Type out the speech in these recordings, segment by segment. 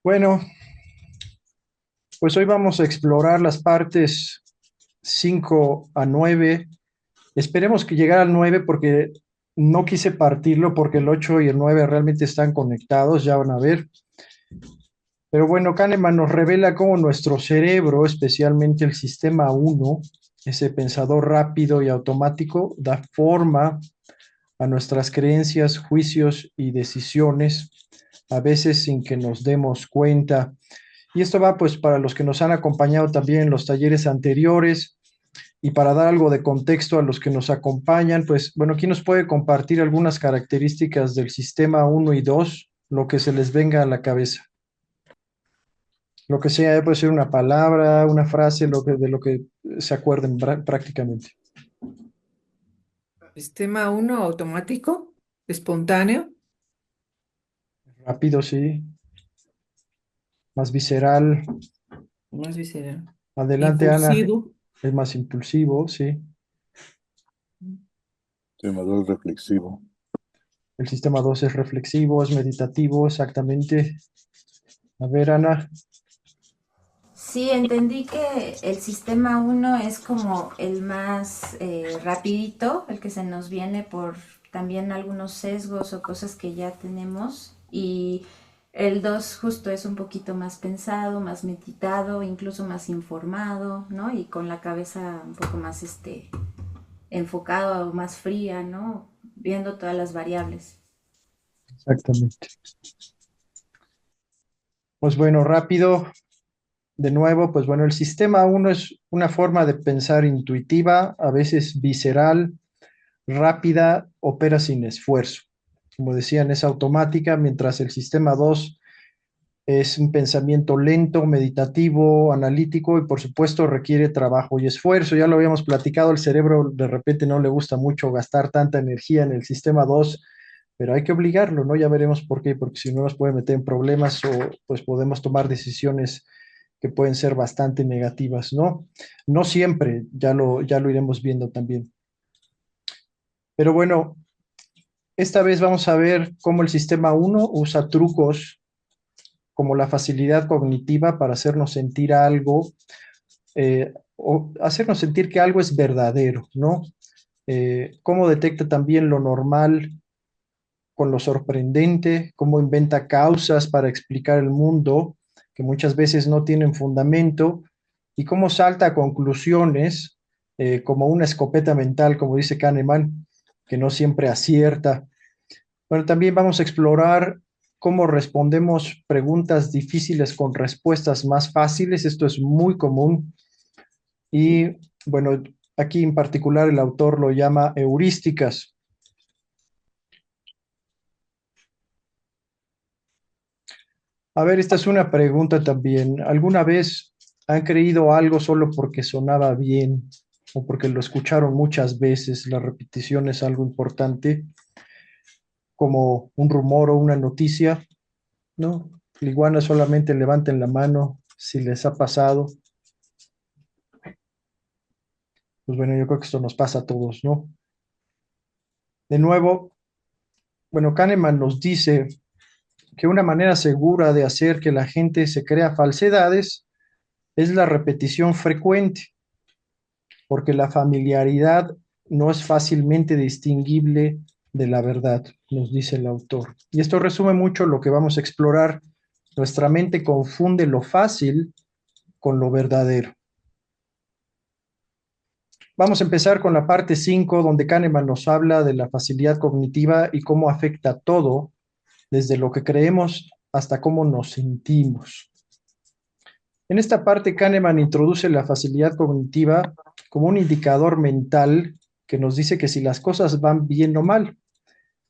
Bueno, pues hoy vamos a explorar las partes 5 a 9. Esperemos que llegue al 9 porque no quise partirlo porque el 8 y el 9 realmente están conectados, ya van a ver. Pero bueno, Kahneman nos revela cómo nuestro cerebro, especialmente el sistema uno, ese pensador rápido y automático, da forma a nuestras creencias, juicios y decisiones, a veces sin que nos demos cuenta. Y esto va pues para los que nos han acompañado también en los talleres anteriores y para dar algo de contexto a los que nos acompañan, pues bueno, ¿quién nos puede compartir algunas características del sistema uno y 2, lo que se les venga a la cabeza? Lo que sea, puede ser una palabra, una frase, de lo que se acuerden prácticamente. Sistema uno automático, espontáneo, Rápido, sí, más visceral. más visceral, Adelante, Ana, impulsivo, es más impulsivo, sí. Simulador reflexivo. El sistema 2 es reflexivo, es meditativo, exactamente. A ver, Ana. Sí, entendí que el sistema uno es como el más rapidito, el que se nos viene por también algunos sesgos o cosas que ya tenemos. Y el 2 justo es un poquito más pensado, más meditado, incluso más informado, ¿no? Y con la cabeza un poco más enfocado o más fría, ¿no? Viendo todas las variables. Exactamente. Pues bueno, rápido, de nuevo, pues bueno, el sistema uno es una forma de pensar intuitiva, a veces visceral, rápida, opera sin esfuerzo. Como decían, es automática, mientras el sistema 2 es un pensamiento lento, meditativo, analítico y por supuesto requiere trabajo y esfuerzo. Ya lo habíamos platicado, el cerebro de repente no le gusta mucho gastar tanta energía en el sistema 2, pero hay que obligarlo, ¿no? Ya veremos por qué, porque si no nos puede meter en problemas o pues podemos tomar decisiones que pueden ser bastante negativas, ¿no? No siempre, ya lo iremos viendo también. Pero bueno, esta vez vamos a ver cómo el sistema uno usa trucos como la facilidad cognitiva para hacernos sentir algo, o hacernos sentir que algo es verdadero, ¿no? Cómo detecta también lo normal con lo sorprendente, cómo inventa causas para explicar el mundo que muchas veces no tienen fundamento y cómo salta a conclusiones como una escopeta mental, como dice Kahneman, que no siempre acierta. Bueno, también vamos a explorar cómo respondemos preguntas difíciles con respuestas más fáciles. Esto es muy común y bueno, aquí en particular el autor lo llama heurísticas. A ver, esta es una pregunta también. ¿Alguna vez han creído algo solo porque sonaba bien o porque lo escucharon muchas veces? La repetición es algo importante, como un rumor o una noticia, ¿no? Iguana, solamente levanten la mano si les ha pasado. Pues bueno, yo creo que esto nos pasa a todos, ¿no? De nuevo, bueno, Kahneman nos dice que una manera segura de hacer que la gente se crea falsedades es la repetición frecuente, porque la familiaridad no es fácilmente distinguible de la verdad, nos dice el autor. Y esto resume mucho lo que vamos a explorar. Nuestra mente confunde lo fácil con lo verdadero. Vamos a empezar con la parte 5, donde Kahneman nos habla de la facilidad cognitiva y cómo afecta todo, desde lo que creemos hasta cómo nos sentimos. En esta parte, Kahneman introduce la facilidad cognitiva como un indicador mental que nos dice que si las cosas van bien o mal.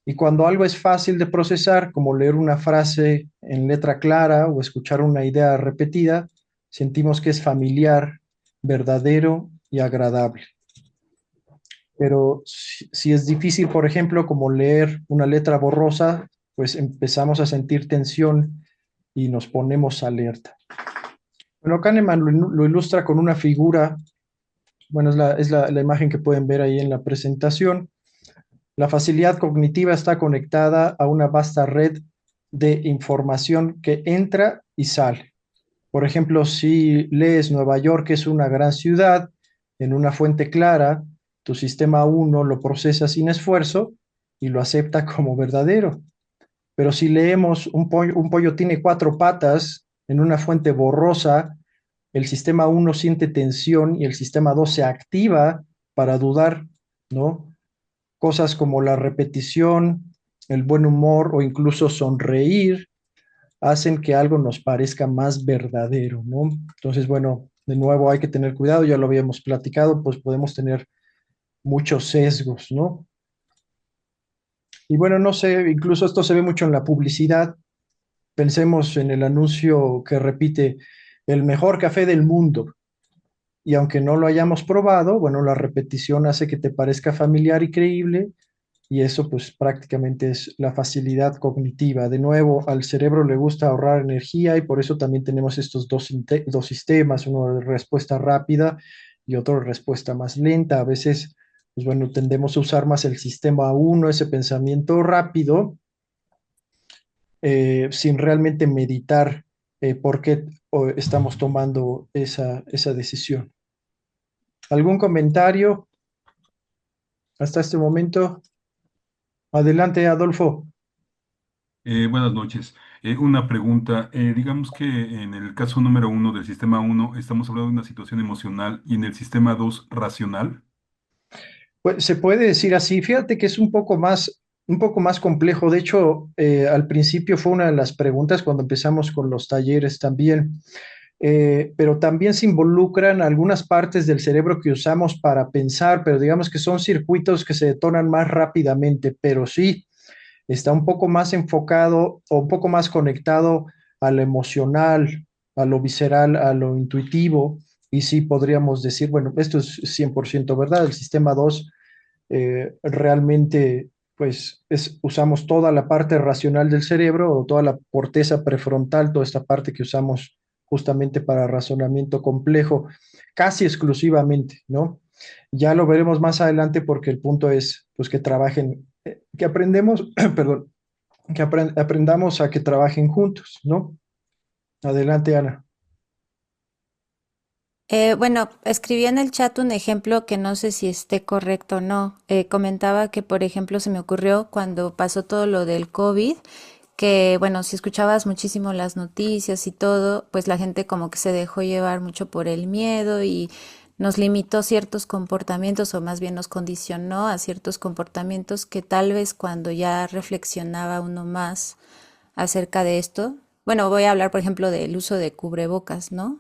Y cuando algo es fácil de procesar, como leer una frase en letra clara o escuchar una idea repetida, sentimos que es familiar, verdadero y agradable. Pero si es difícil, por ejemplo, como leer una letra borrosa, pues empezamos a sentir tensión y nos ponemos alerta. Bueno, Kahneman lo ilustra con una figura, bueno, es la imagen que pueden ver ahí en la presentación. La facilidad cognitiva está conectada a una vasta red de información que entra y sale. Por ejemplo, si lees Nueva York es una gran ciudad en una fuente clara, tu sistema uno lo procesa sin esfuerzo y lo acepta como verdadero. Pero si leemos un pollo tiene cuatro patas en una fuente borrosa, el sistema uno siente tensión y el sistema 2 se activa para dudar, ¿no? Cosas como la repetición, el buen humor o incluso sonreír hacen que algo nos parezca más verdadero, ¿no? Entonces, bueno, de nuevo hay que tener cuidado, ya lo habíamos platicado, pues podemos tener muchos sesgos, ¿no? Y bueno, no sé, incluso esto se ve mucho en la publicidad. Pensemos en el anuncio que repite el mejor café del mundo. Y aunque no lo hayamos probado, bueno, la repetición hace que te parezca familiar y creíble, y eso pues prácticamente es la facilidad cognitiva. De nuevo, al cerebro le gusta ahorrar energía y por eso también tenemos estos dos sistemas, uno de respuesta rápida y otro de respuesta más lenta. A veces, pues bueno, tendemos a usar más el sistema uno, ese pensamiento rápido, sin realmente meditar por qué estamos tomando esa decisión. ¿Algún comentario hasta este momento? Adelante, Adolfo. Buenas noches. Una pregunta. Digamos que en el caso número uno del sistema uno estamos hablando de una situación emocional y en el sistema 2 racional. Pues se puede decir así. Fíjate que es un poco más complejo. De hecho, al principio fue una de las preguntas cuando empezamos con los talleres también. Pero también se involucran algunas partes del cerebro que usamos para pensar, pero digamos que son circuitos que se detonan más rápidamente, pero sí, está un poco más enfocado o un poco más conectado a lo emocional, a lo visceral, a lo intuitivo, y sí podríamos decir, bueno, esto es 100% verdad, el sistema 2 realmente, pues, usamos toda la parte racional del cerebro o toda la corteza prefrontal, toda esta parte que usamos justamente para razonamiento complejo, casi exclusivamente, ¿no? Ya lo veremos más adelante porque el punto es, pues, que trabajen, que aprendemos, perdón, que aprendamos a que trabajen juntos, ¿no? Adelante, Ana. Bueno, escribí en el chat un ejemplo que no sé si esté correcto o no. Comentaba que, por ejemplo, se me ocurrió cuando pasó todo lo del COVID, que, bueno, si escuchabas muchísimo las noticias y todo, pues la gente como que se dejó llevar mucho por el miedo y nos limitó ciertos comportamientos o más bien nos condicionó a ciertos comportamientos que tal vez cuando ya reflexionaba uno más acerca de esto, bueno, voy a hablar, por ejemplo, del uso de cubrebocas, ¿no?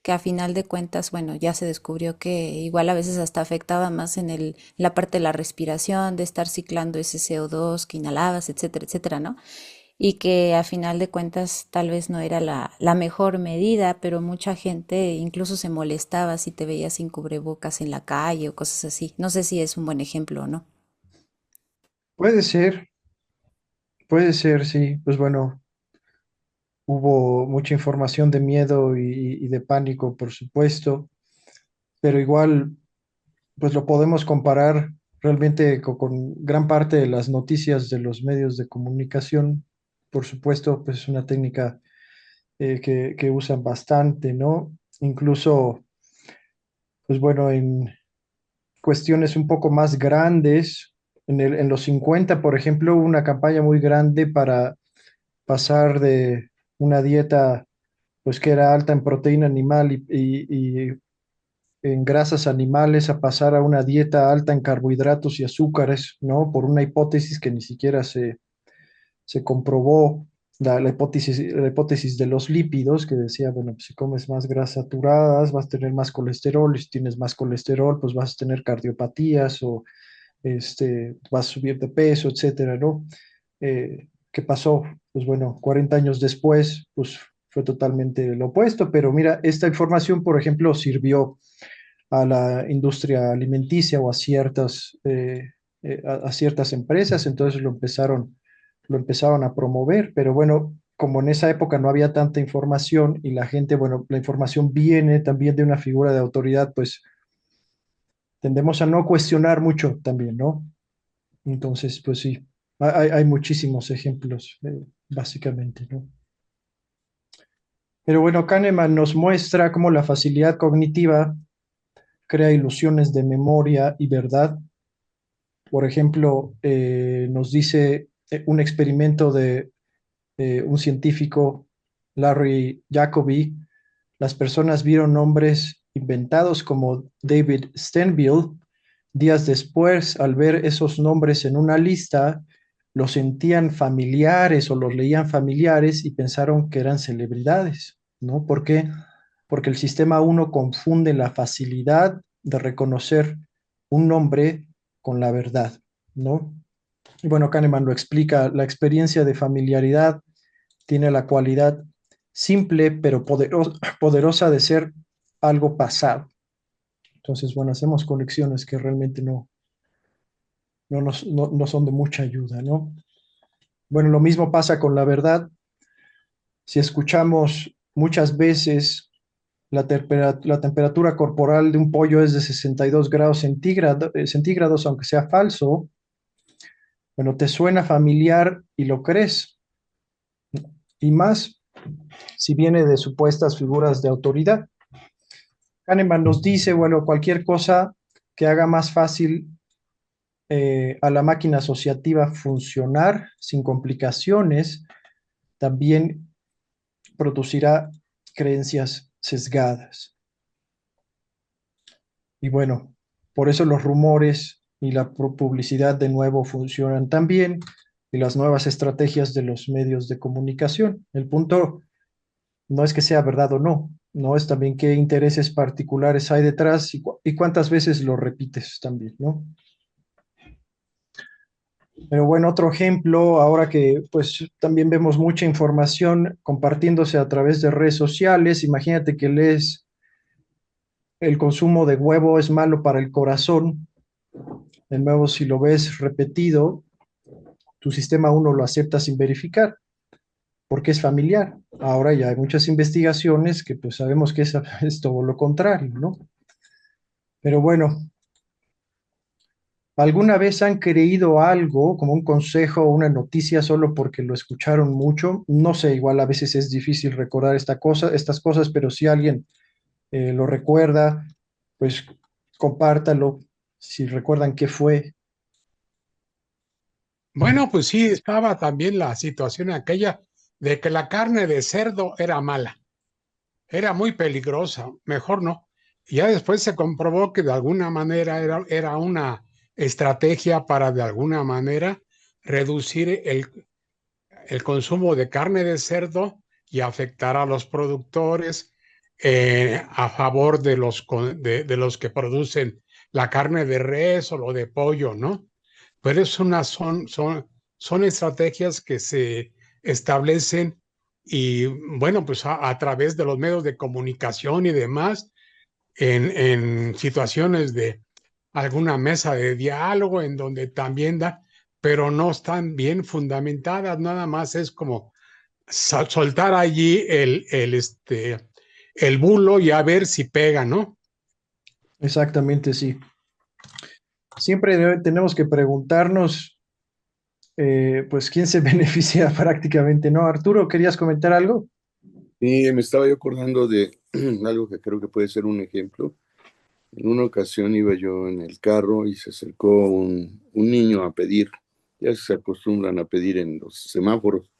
Que a final de cuentas, bueno, ya se descubrió que igual a veces hasta afectaba más en la parte de la respiración, de estar ciclando ese CO2 que inhalabas, etcétera, etcétera, ¿no? Y que a final de cuentas tal vez no era la mejor medida, pero mucha gente incluso se molestaba si te veías sin cubrebocas en la calle o cosas así. No sé si es un buen ejemplo o no. Puede ser, puede ser, sí. Pues bueno, hubo mucha información de miedo y de pánico, por supuesto, pero igual, pues lo podemos comparar realmente con gran parte de las noticias de los medios de comunicación. Por supuesto, pues es una técnica que usan bastante, ¿no? Incluso, pues bueno, en cuestiones un poco más grandes, en los 50 por ejemplo, hubo una campaña muy grande para pasar de una dieta pues que era alta en proteína animal y en grasas animales a pasar a una dieta alta en carbohidratos y azúcares, ¿no? Por una hipótesis que ni siquiera se comprobó, la hipótesis de los lípidos, que decía, bueno, pues si comes más grasas saturadas vas a tener más colesterol, y si tienes más colesterol, pues vas a tener cardiopatías o vas a subir de peso, etcétera, ¿no? ¿Qué pasó? Pues bueno, 40 años después, pues fue totalmente lo opuesto, pero mira, esta información, por ejemplo, sirvió a la industria alimenticia o a ciertas empresas, entonces lo empezaron a promover, pero bueno, como en esa época no había tanta información y la gente, bueno, la información viene también de una figura de autoridad, pues tendemos a no cuestionar mucho también, ¿no? Entonces, pues sí. Hay muchísimos ejemplos, básicamente, ¿no? Pero bueno, Kahneman nos muestra cómo la facilidad cognitiva crea ilusiones de memoria y verdad. Por ejemplo, nos dice un experimento de un científico, Larry Jacobi, las personas vieron nombres inventados como David Stenville. Días después, al ver esos nombres en una lista, los sentían familiares o los leían familiares y pensaron que eran celebridades, ¿no? ¿Por qué? Porque el sistema uno confunde la facilidad de reconocer un nombre con la verdad, ¿no? Y bueno, Kahneman lo explica, la experiencia de familiaridad tiene la cualidad simple pero poderosa de ser algo pasado. Entonces, bueno, hacemos conexiones que realmente no son de mucha ayuda, ¿no? Bueno, lo mismo pasa con la verdad. Si escuchamos muchas veces la temperatura corporal de un pollo es de 62 grados centígrados, aunque sea falso, bueno, te suena familiar y lo crees. Y más si viene de supuestas figuras de autoridad. Kahneman nos dice, bueno, cualquier cosa que haga más fácil a la máquina asociativa funcionar sin complicaciones, también producirá creencias sesgadas. Y bueno, por eso los rumores y la publicidad de nuevo funcionan tan bien y las nuevas estrategias de los medios de comunicación. El punto no es que sea verdad o no, no es también qué intereses particulares hay detrás y cuántas veces lo repites también, ¿no? Pero bueno, otro ejemplo, ahora que pues también vemos mucha información compartiéndose a través de redes sociales, imagínate que lees el consumo de huevo es malo para el corazón, de nuevo si lo ves repetido, tu sistema uno lo acepta sin verificar, porque es familiar. Ahora ya hay muchas investigaciones que pues sabemos que es todo lo contrario, ¿no? Pero bueno, ¿alguna vez han creído algo como un consejo o una noticia solo porque lo escucharon mucho? No sé, igual a veces es difícil recordar estas cosas, pero si alguien lo recuerda, pues compártalo. Si recuerdan qué fue. Bueno, pues sí, estaba también la situación aquella de que la carne de cerdo era mala, era muy peligrosa, mejor no. Y ya después se comprobó que de alguna manera era una estrategia para de alguna manera reducir el consumo de carne de cerdo y afectar a los productores a favor de de los que producen la carne de res o lo de pollo, ¿no? Pero son estrategias que se establecen y, bueno, pues a través de los medios de comunicación y demás, en situaciones de alguna mesa de diálogo en donde también da, pero no están bien fundamentadas, nada más es como soltar allí el bulo y a ver si pega, ¿no? Exactamente, sí. Siempre tenemos que preguntarnos, pues, quién se beneficia prácticamente, ¿no? Arturo, ¿querías comentar algo? Y me estaba yo acordando de algo que creo que puede ser un ejemplo. En una ocasión iba yo en el carro y se acercó un niño a pedir, ya se acostumbran a pedir en los semáforos.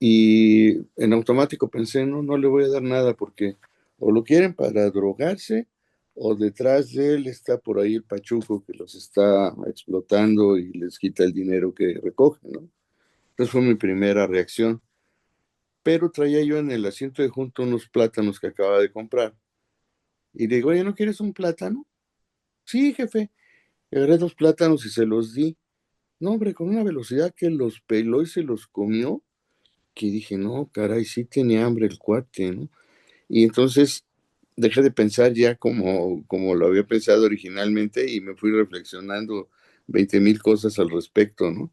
Y en automático pensé, no, no le voy a dar nada porque o lo quieren para drogarse o detrás de él está por ahí el pachuco que los está explotando y les quita el dinero que recogen, ¿no? Entonces fue mi primera reacción. Pero traía yo en el asiento de junto unos plátanos que acababa de comprar. Y le digo, oye, ¿no quieres un plátano? Sí, jefe. Y agarré dos plátanos y se los di. No, hombre, con una velocidad que los peló y se los comió, que dije, no, caray, sí tiene hambre el cuate, ¿no? Y entonces dejé de pensar ya como lo había pensado originalmente y me fui reflexionando 20,000 cosas al respecto, ¿no?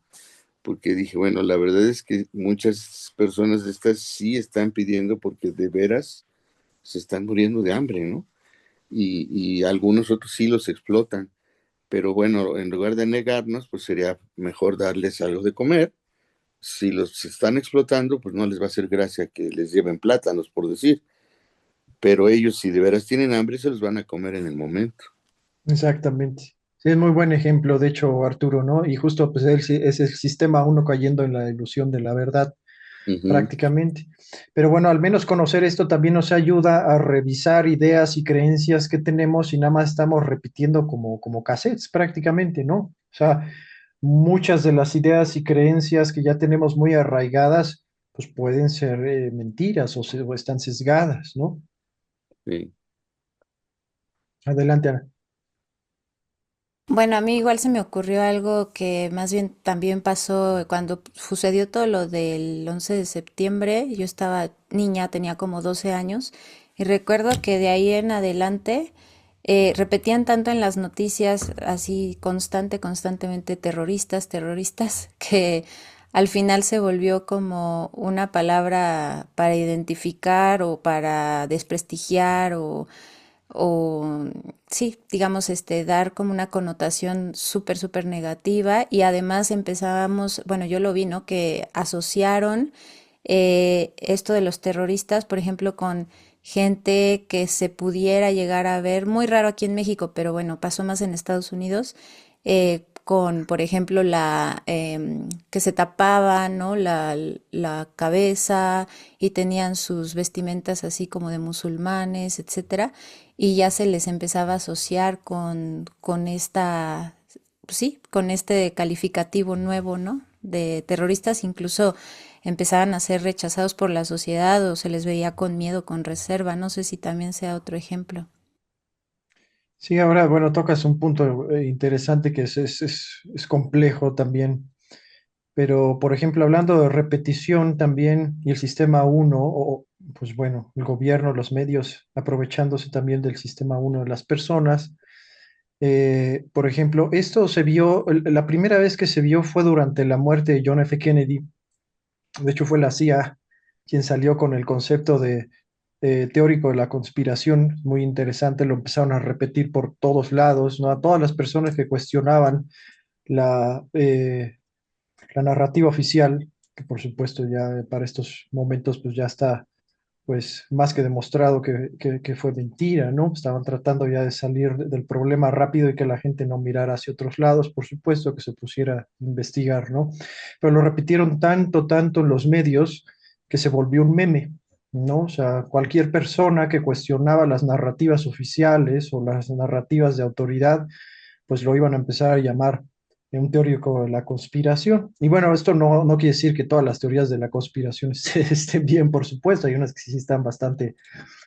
Porque dije, bueno, la verdad es que muchas personas de estas sí están pidiendo porque de veras se están muriendo de hambre, ¿no? Y algunos otros sí los explotan. pero bueno, en lugar de negarnos, pues sería mejor darles algo de comer. Si los están explotando, pues no les va a hacer gracia que les lleven plátanos, por decir, pero ellos si de veras tienen hambre, se los van a comer en el momento. Exactamente. Sí, es muy buen ejemplo, de hecho, Arturo, ¿no? Y justo pues es el sistema uno cayendo en la ilusión de la verdad, Ujú. prácticamente. Pero bueno, al menos conocer esto también nos ayuda a revisar ideas y creencias que tenemos y nada más estamos repitiendo como cassettes, prácticamente, ¿no? O sea, muchas de las ideas y creencias que ya tenemos muy arraigadas, pues pueden ser mentiras o están sesgadas, ¿no? Sí. Adelante, Ana. Bueno, a mí igual se me ocurrió algo que más bien también pasó cuando sucedió todo lo del 11 de septiembre. Yo estaba niña, tenía como 12 años, y recuerdo que de ahí en adelante repetían tanto en las noticias, así constantemente terroristas, terroristas, que al final se volvió como una palabra para identificar o para desprestigiar o sí, digamos, dar como una connotación súper negativa, y además empezábamos, bueno, yo lo vi, ¿no? Que asociaron esto de los terroristas, por ejemplo, con gente que se pudiera llegar a ver, muy raro aquí en México, pero bueno, pasó más en Estados Unidos, con, por ejemplo, que se tapaba, ¿no? La cabeza y tenían sus vestimentas así como de musulmanes, etcétera, y ya se les empezaba a asociar con esta, pues sí, con este calificativo nuevo, ¿no? De terroristas, incluso empezaban a ser rechazados por la sociedad o se les veía con miedo, con reserva. No sé si también sea otro ejemplo. Sí, ahora, bueno, tocas un punto interesante que es complejo también, pero por ejemplo, hablando de repetición también y el sistema uno, pues bueno, el gobierno, los medios, aprovechándose también del sistema uno de las personas. Por ejemplo, esto se vio, la primera vez que se vio fue durante la muerte de John F. Kennedy. De hecho, fue la CIA quien salió con el concepto de teórico de la conspiración, muy interesante, lo empezaron a repetir por todos lados, ¿no? A todas las personas que cuestionaban la, la narrativa oficial, que por supuesto ya para estos momentos pues ya está pues más que demostrado que fue mentira, ¿no? Estaban tratando ya de salir del problema rápido y que la gente no mirara hacia otros lados, por supuesto, que se pusiera a investigar, ¿no? Pero lo repitieron tanto en los medios que se volvió un meme, ¿no? O sea, cualquier persona que cuestionaba las narrativas oficiales o las narrativas de autoridad, pues lo iban a empezar a llamar un teórico de la conspiración. Y bueno, esto no quiere decir que todas las teorías de la conspiración estén bien, por supuesto, hay unas que sí están bastante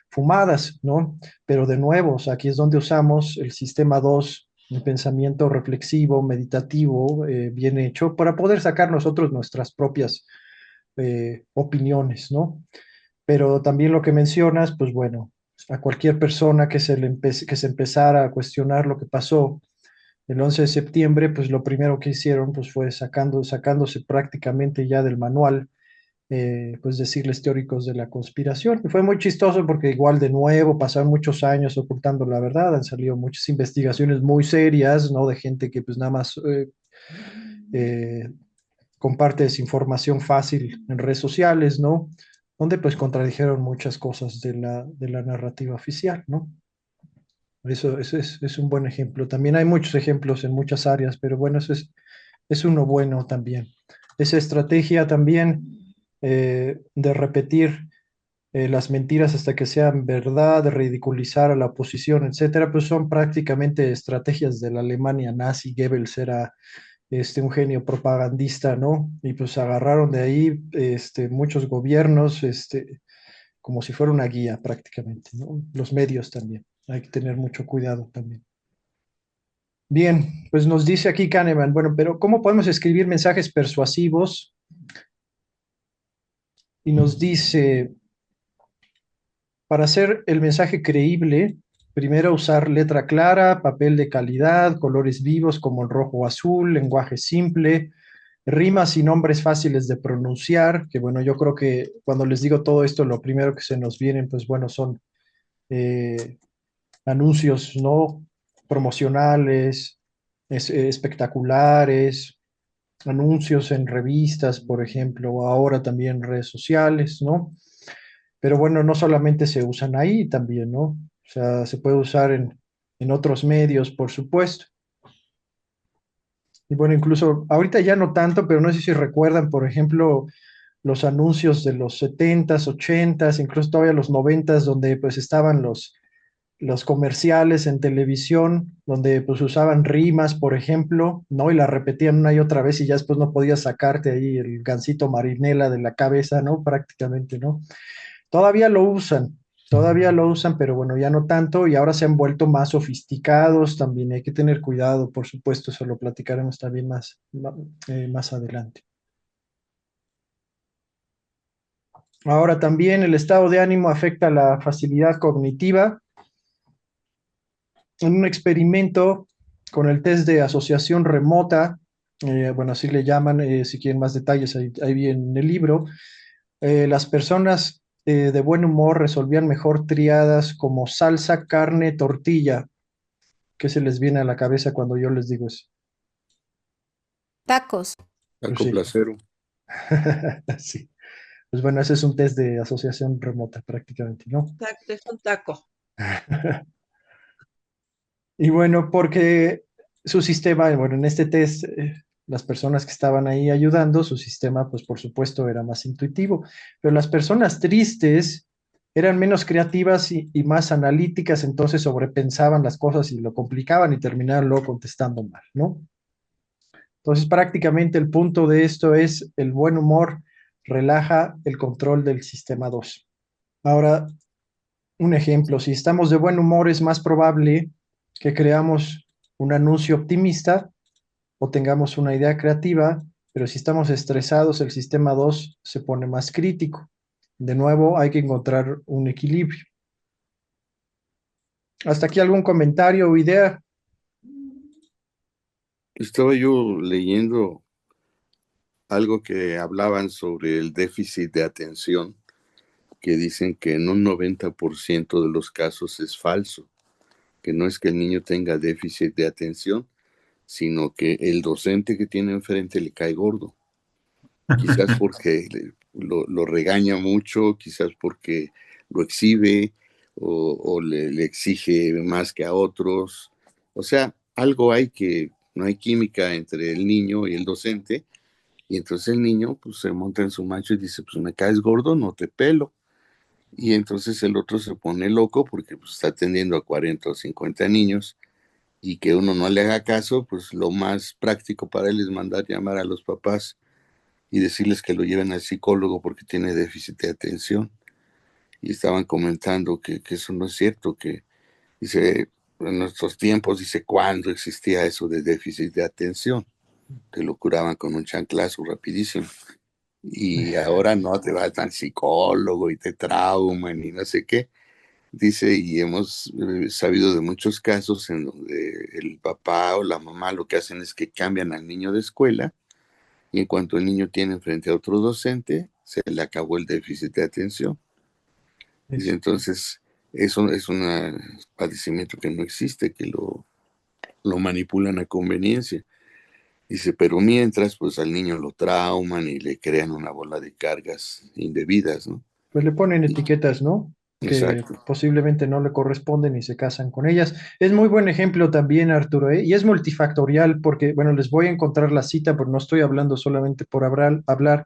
fumadas, ¿no? Pero de nuevo, o sea, aquí es donde usamos el sistema 2, el pensamiento reflexivo, meditativo, bien hecho, para poder sacar nosotros nuestras propias opiniones, ¿no? Pero también lo que mencionas, pues bueno, a cualquier persona que se empezara a cuestionar lo que pasó el 11 de septiembre, pues lo primero que hicieron pues fue sacándose prácticamente ya del manual, pues decirles teóricos de la conspiración. Y fue muy chistoso porque igual de nuevo pasaron muchos años ocultando la verdad, han salido muchas investigaciones muy serias, ¿no? De gente que pues nada más eh, comparte desinformación fácil en redes sociales, ¿no? Donde pues contradijeron muchas cosas de la narrativa oficial, ¿no? Eso es un buen ejemplo. También hay muchos ejemplos en muchas áreas, pero bueno, es uno bueno también. Esa estrategia también de repetir las mentiras hasta que sean verdad, de ridiculizar a la oposición, etcétera, pues son prácticamente estrategias de la Alemania nazi. Goebbels era un genio propagandista, ¿no? Y pues agarraron de ahí muchos gobiernos, como si fuera una guía prácticamente, ¿no? Los medios también. Hay que tener mucho cuidado también. Bien, pues nos dice aquí Kahneman, bueno, pero ¿cómo podemos escribir mensajes persuasivos? Y nos dice, para hacer el mensaje creíble, primero usar letra clara, papel de calidad, colores vivos como el rojo o azul, lenguaje simple, rimas y nombres fáciles de pronunciar, que bueno, yo creo que cuando les digo todo esto, lo primero que se nos vienen, pues bueno, son eh, anuncios, ¿no? Promocionales, espectaculares, anuncios en revistas, por ejemplo, ahora también redes sociales, ¿no? Pero bueno, no solamente se usan ahí también, ¿no? O sea, se puede usar en otros medios, por supuesto. Y bueno, incluso ahorita ya no tanto, pero no sé si recuerdan, por ejemplo, los anuncios de los 70s, 80s, incluso todavía los 90s, donde pues estaban los comerciales en televisión, donde pues usaban rimas, por ejemplo, ¿no? Y la repetían una y otra vez y ya después no podías sacarte ahí el gansito marinela de la cabeza, ¿no? Prácticamente, ¿no? Todavía lo usan, pero bueno, ya no tanto y ahora se han vuelto más sofisticados también. Hay que tener cuidado, por supuesto, eso lo platicaremos también más adelante. Ahora también el estado de ánimo afecta la facilidad cognitiva. En un experimento con el test de asociación remota, bueno, así le llaman, si quieren más detalles, ahí viene en el libro, las personas de buen humor resolvían mejor triadas como salsa, carne, tortilla. ¿Qué se les viene a la cabeza cuando yo les digo eso? Tacos. Pues Taco sí. placero. Sí. Pues bueno, ese es un test de asociación remota prácticamente, ¿no? Exacto, es un taco. Y bueno, porque su sistema, bueno, en este test, las personas que estaban ahí ayudando, su sistema, pues por supuesto, era más intuitivo, pero las personas tristes eran menos creativas y más analíticas, entonces sobrepensaban las cosas y lo complicaban y terminaban luego contestando mal, ¿no? Entonces, prácticamente el punto de esto es el buen humor relaja el control del sistema 2. Ahora, un ejemplo, si estamos de buen humor es más probable que creamos un anuncio optimista o tengamos una idea creativa, pero si estamos estresados, el sistema 2 se pone más crítico. De nuevo, hay que encontrar un equilibrio. ¿Hasta aquí algún comentario o idea? Estaba yo leyendo algo que hablaban sobre el déficit de atención, que dicen que en un 90% de los casos es falso, que no es que el niño tenga déficit de atención, sino que el docente que tiene enfrente le cae gordo. Quizás porque lo regaña mucho, quizás porque lo exhibe o le exige más que a otros. O sea, algo hay que no hay química entre el niño y el docente, y entonces el niño pues se monta en su macho y dice, pues me caes gordo, no te pelo. Y entonces el otro se pone loco porque pues, está atendiendo a 40 o 50 niños y que uno no le haga caso, pues lo más práctico para él es mandar llamar a los papás y decirles que lo lleven al psicólogo porque tiene déficit de atención. Y estaban comentando que eso no es cierto, que dice, en nuestros tiempos, dice, ¿cuándo existía eso de déficit de atención? Que lo curaban con un chanclazo rapidísimo. Y ahora no, te vas al psicólogo y te trauman y no sé qué. Dice, y hemos sabido de muchos casos en donde el papá o la mamá lo que hacen es que cambian al niño de escuela y en cuanto el niño tiene frente a otro docente, se le acabó el déficit de atención. Y Eso. entonces eso es un padecimiento que no existe, que lo manipulan a conveniencia. Dice, pero mientras, pues al niño lo trauman y le crean una bola de cargas indebidas, ¿no? Pues le ponen etiquetas, ¿no? Que Exacto. posiblemente no le corresponden y se casan con ellas. Es muy buen ejemplo también, Arturo, ¿eh? Y es multifactorial porque, bueno, les voy a encontrar la cita, pero no estoy hablando solamente por hablar,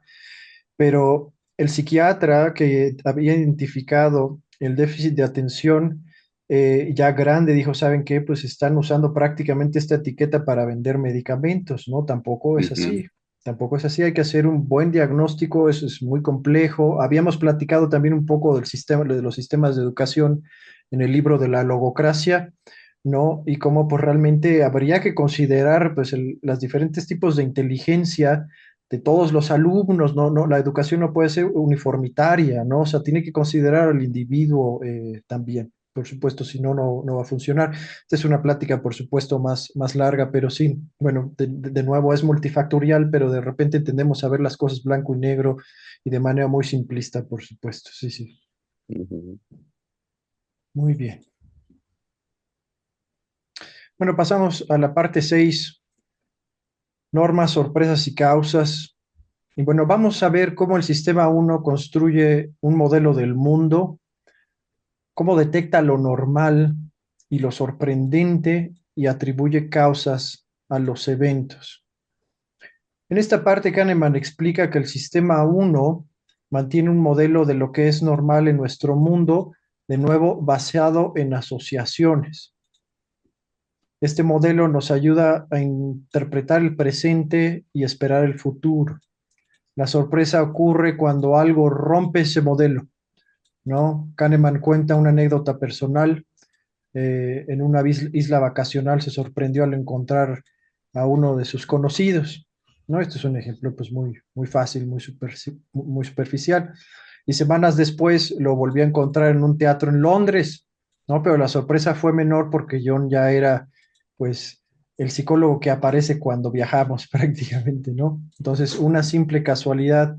pero el psiquiatra que había identificado el déficit de atención ya grande dijo, ¿saben qué? Pues están usando prácticamente esta etiqueta para vender medicamentos, ¿no? Tampoco es así. Uh-huh. Tampoco es así, hay que hacer un buen diagnóstico, eso es muy complejo. Habíamos platicado también un poco del sistema, de los sistemas de educación en el libro de la logocracia, ¿no? Y cómo pues realmente habría que considerar pues los diferentes tipos de inteligencia de todos los alumnos, ¿no? No, la educación no puede ser uniformitaria, ¿no? O sea, tiene que considerar al individuo también. Por supuesto, si no, no va a funcionar. Esta es una plática, por supuesto, más larga, pero sí, bueno, de nuevo es multifactorial, pero de repente tendemos a ver las cosas blanco y negro y de manera muy simplista, por supuesto. Sí, sí. Uh-huh. Muy bien. Bueno, pasamos a la parte 6 normas, sorpresas y causas. Y bueno, vamos a ver cómo el sistema uno construye un modelo del mundo, cómo detecta lo normal y lo sorprendente y atribuye causas a los eventos. En esta parte, Kahneman explica que el sistema uno mantiene un modelo de lo que es normal en nuestro mundo, de nuevo basado en asociaciones. Este modelo nos ayuda a interpretar el presente y esperar el futuro. La sorpresa ocurre cuando algo rompe ese modelo, ¿no? Kahneman cuenta una anécdota personal. En una isla vacacional se sorprendió al encontrar a uno de sus conocidos, ¿no? Este es un ejemplo pues muy fácil, muy superficial. Y semanas después lo volví a encontrar en un teatro en Londres, ¿no? Pero la sorpresa fue menor porque John ya era pues el psicólogo que aparece cuando viajamos prácticamente, ¿no? Entonces, una simple casualidad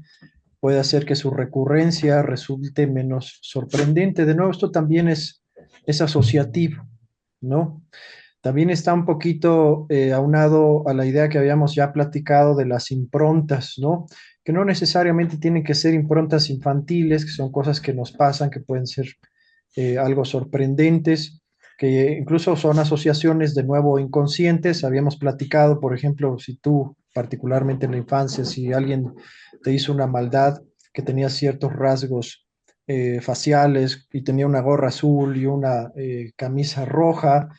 puede hacer que su recurrencia resulte menos sorprendente. De nuevo, esto también es asociativo, ¿no? También está un poquito aunado a la idea que habíamos ya platicado de las improntas, ¿no? Que no necesariamente tienen que ser improntas infantiles, que son cosas que nos pasan, que pueden ser algo sorprendentes, que incluso son asociaciones de nuevo inconscientes. Habíamos platicado, por ejemplo, si tú, particularmente en la infancia, si alguien te hizo una maldad que tenía ciertos rasgos faciales y tenía una gorra azul y una camisa roja,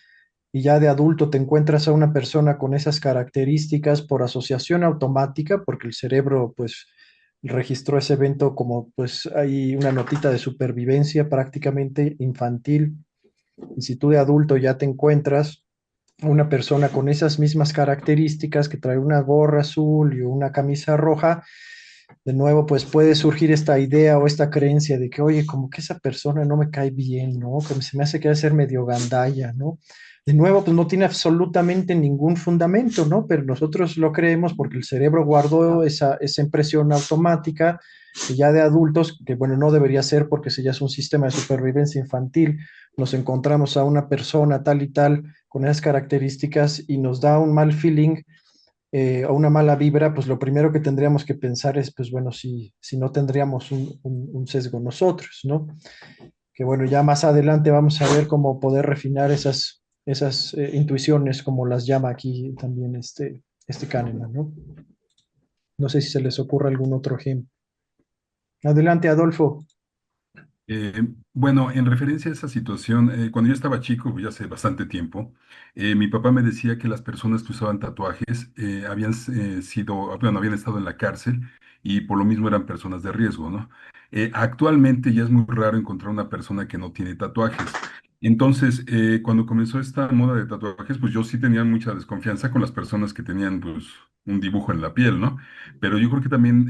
y ya de adulto te encuentras a una persona con esas características por asociación automática, porque el cerebro pues registró ese evento como pues hay una notita de supervivencia prácticamente infantil. Y si tú de adulto ya te encuentras a una persona con esas mismas características que trae una gorra azul y una camisa roja, de nuevo, pues puede surgir esta idea o esta creencia de que, oye, como que esa persona no me cae bien, ¿no? Que se me hace que va a ser medio gandalla, ¿no? De nuevo, pues no tiene absolutamente ningún fundamento, ¿no? Pero nosotros lo creemos porque el cerebro guardó esa impresión automática y ya de adultos, que bueno, no debería ser porque si ya es un sistema de supervivencia infantil, nos encontramos a una persona tal y tal con esas características y nos da un mal feeling o una mala vibra, pues lo primero que tendríamos que pensar es, pues bueno, si no tendríamos un sesgo nosotros, ¿no? Que bueno, ya más adelante vamos a ver cómo poder refinar esas intuiciones, como las llama aquí también este Kahneman, ¿no? No sé si se les ocurre algún otro ejemplo. Adelante, Adolfo. Eh, bueno, en referencia a esa situación, cuando yo estaba chico, ya hace bastante tiempo, mi papá me decía que las personas que usaban tatuajes habían sido, bueno, habían estado en la cárcel y por lo mismo eran personas de riesgo, ¿no? Actualmente ya es muy raro encontrar una persona que no tiene tatuajes. Entonces, cuando comenzó esta moda de tatuajes, pues yo sí tenía mucha desconfianza con las personas que tenían, pues, un dibujo en la piel, ¿no? Pero yo creo que también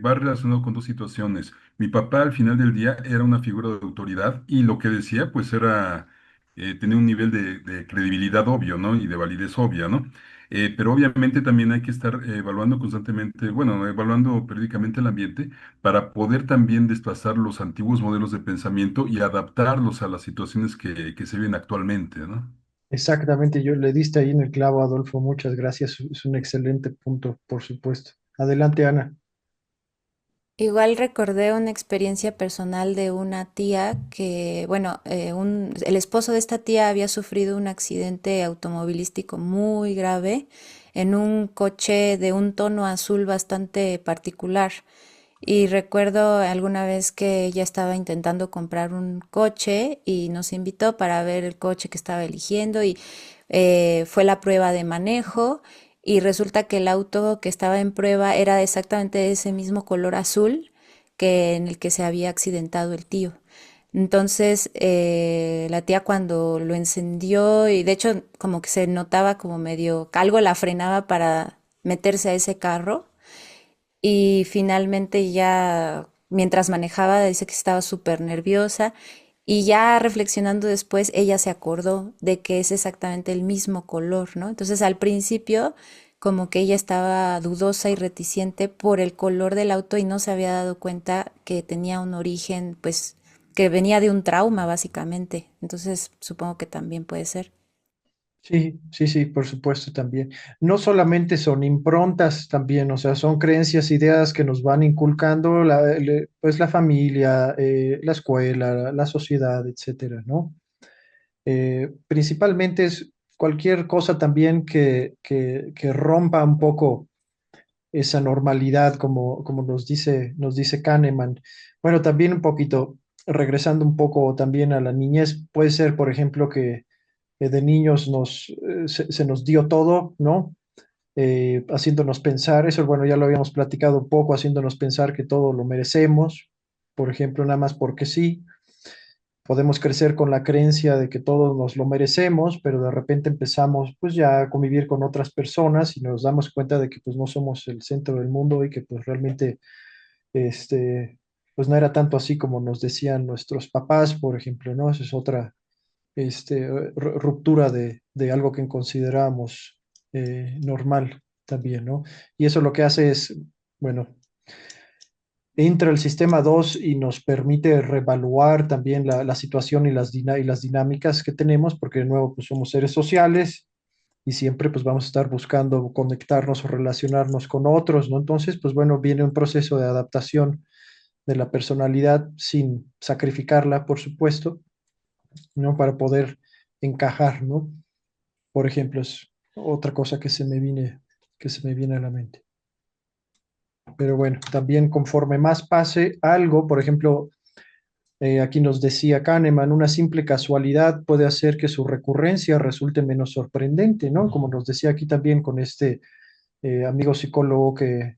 va relacionado con dos situaciones. Mi papá al final del día era una figura de autoridad y lo que decía pues era, tenía un nivel de credibilidad obvio, ¿no? Y de validez obvia, ¿no? Pero obviamente también hay que estar evaluando constantemente, bueno, evaluando periódicamente el ambiente para poder también desplazar los antiguos modelos de pensamiento y adaptarlos a las situaciones que se viven actualmente, ¿no? Exactamente, yo le diste ahí en el clavo, Adolfo. Muchas gracias. Es un excelente punto, por supuesto. Adelante, Ana. Igual recordé una experiencia personal de una tía que, bueno, el esposo de esta tía había sufrido un accidente automovilístico muy grave en un coche de un tono azul bastante particular. Y recuerdo alguna vez que ella estaba intentando comprar un coche y nos invitó para ver el coche que estaba eligiendo y fue la prueba de manejo y resulta que el auto que estaba en prueba era exactamente de ese mismo color azul que en el que se había accidentado el tío. Entonces, la tía cuando lo encendió y de hecho como que se notaba como medio, algo la frenaba para meterse a ese carro y finalmente ya mientras manejaba dice que estaba súper nerviosa y ya reflexionando después ella se acordó de que es exactamente el mismo color, ¿no? Entonces al principio como que ella estaba dudosa y reticente por el color del auto y no se había dado cuenta que tenía un origen pues que venía de un trauma básicamente. Entonces supongo que también puede ser. Sí, sí, sí, por supuesto también. No solamente son improntas también, o sea, son creencias, ideas que nos van inculcando pues la familia, la escuela, la sociedad, etcétera, ¿no? Principalmente es cualquier cosa también que rompa un poco esa normalidad, como nos dice Kahneman. Bueno, también un poquito, regresando un poco también a la niñez, puede ser, por ejemplo, que de niños se nos dio todo, ¿no? Haciéndonos pensar, eso bueno, ya lo habíamos platicado un poco, haciéndonos pensar que todo lo merecemos, por ejemplo, nada más porque sí. Podemos crecer con la creencia de que todos nos lo merecemos, pero de repente empezamos pues ya a convivir con otras personas y nos damos cuenta de que pues no somos el centro del mundo y que pues realmente este, pues no era tanto así como nos decían nuestros papás, por ejemplo, ¿no? Esa es otra ruptura de algo que considerábamos normal también, ¿no? Y eso lo que hace es, bueno, entra el sistema 2 y nos permite reevaluar también la situación y y las dinámicas que tenemos, porque de nuevo pues somos seres sociales y siempre pues vamos a estar buscando conectarnos o relacionarnos con otros, ¿no? Entonces, pues bueno, viene un proceso de adaptación de la personalidad sin sacrificarla, por supuesto, ¿no? Para poder encajar, ¿no? Por ejemplo, es otra cosa que se me viene a la mente. Pero bueno, también conforme más pase algo, por ejemplo, aquí nos decía Kahneman, una simple casualidad puede hacer que su recurrencia resulte menos sorprendente, ¿no? Como nos decía aquí también con este amigo psicólogo que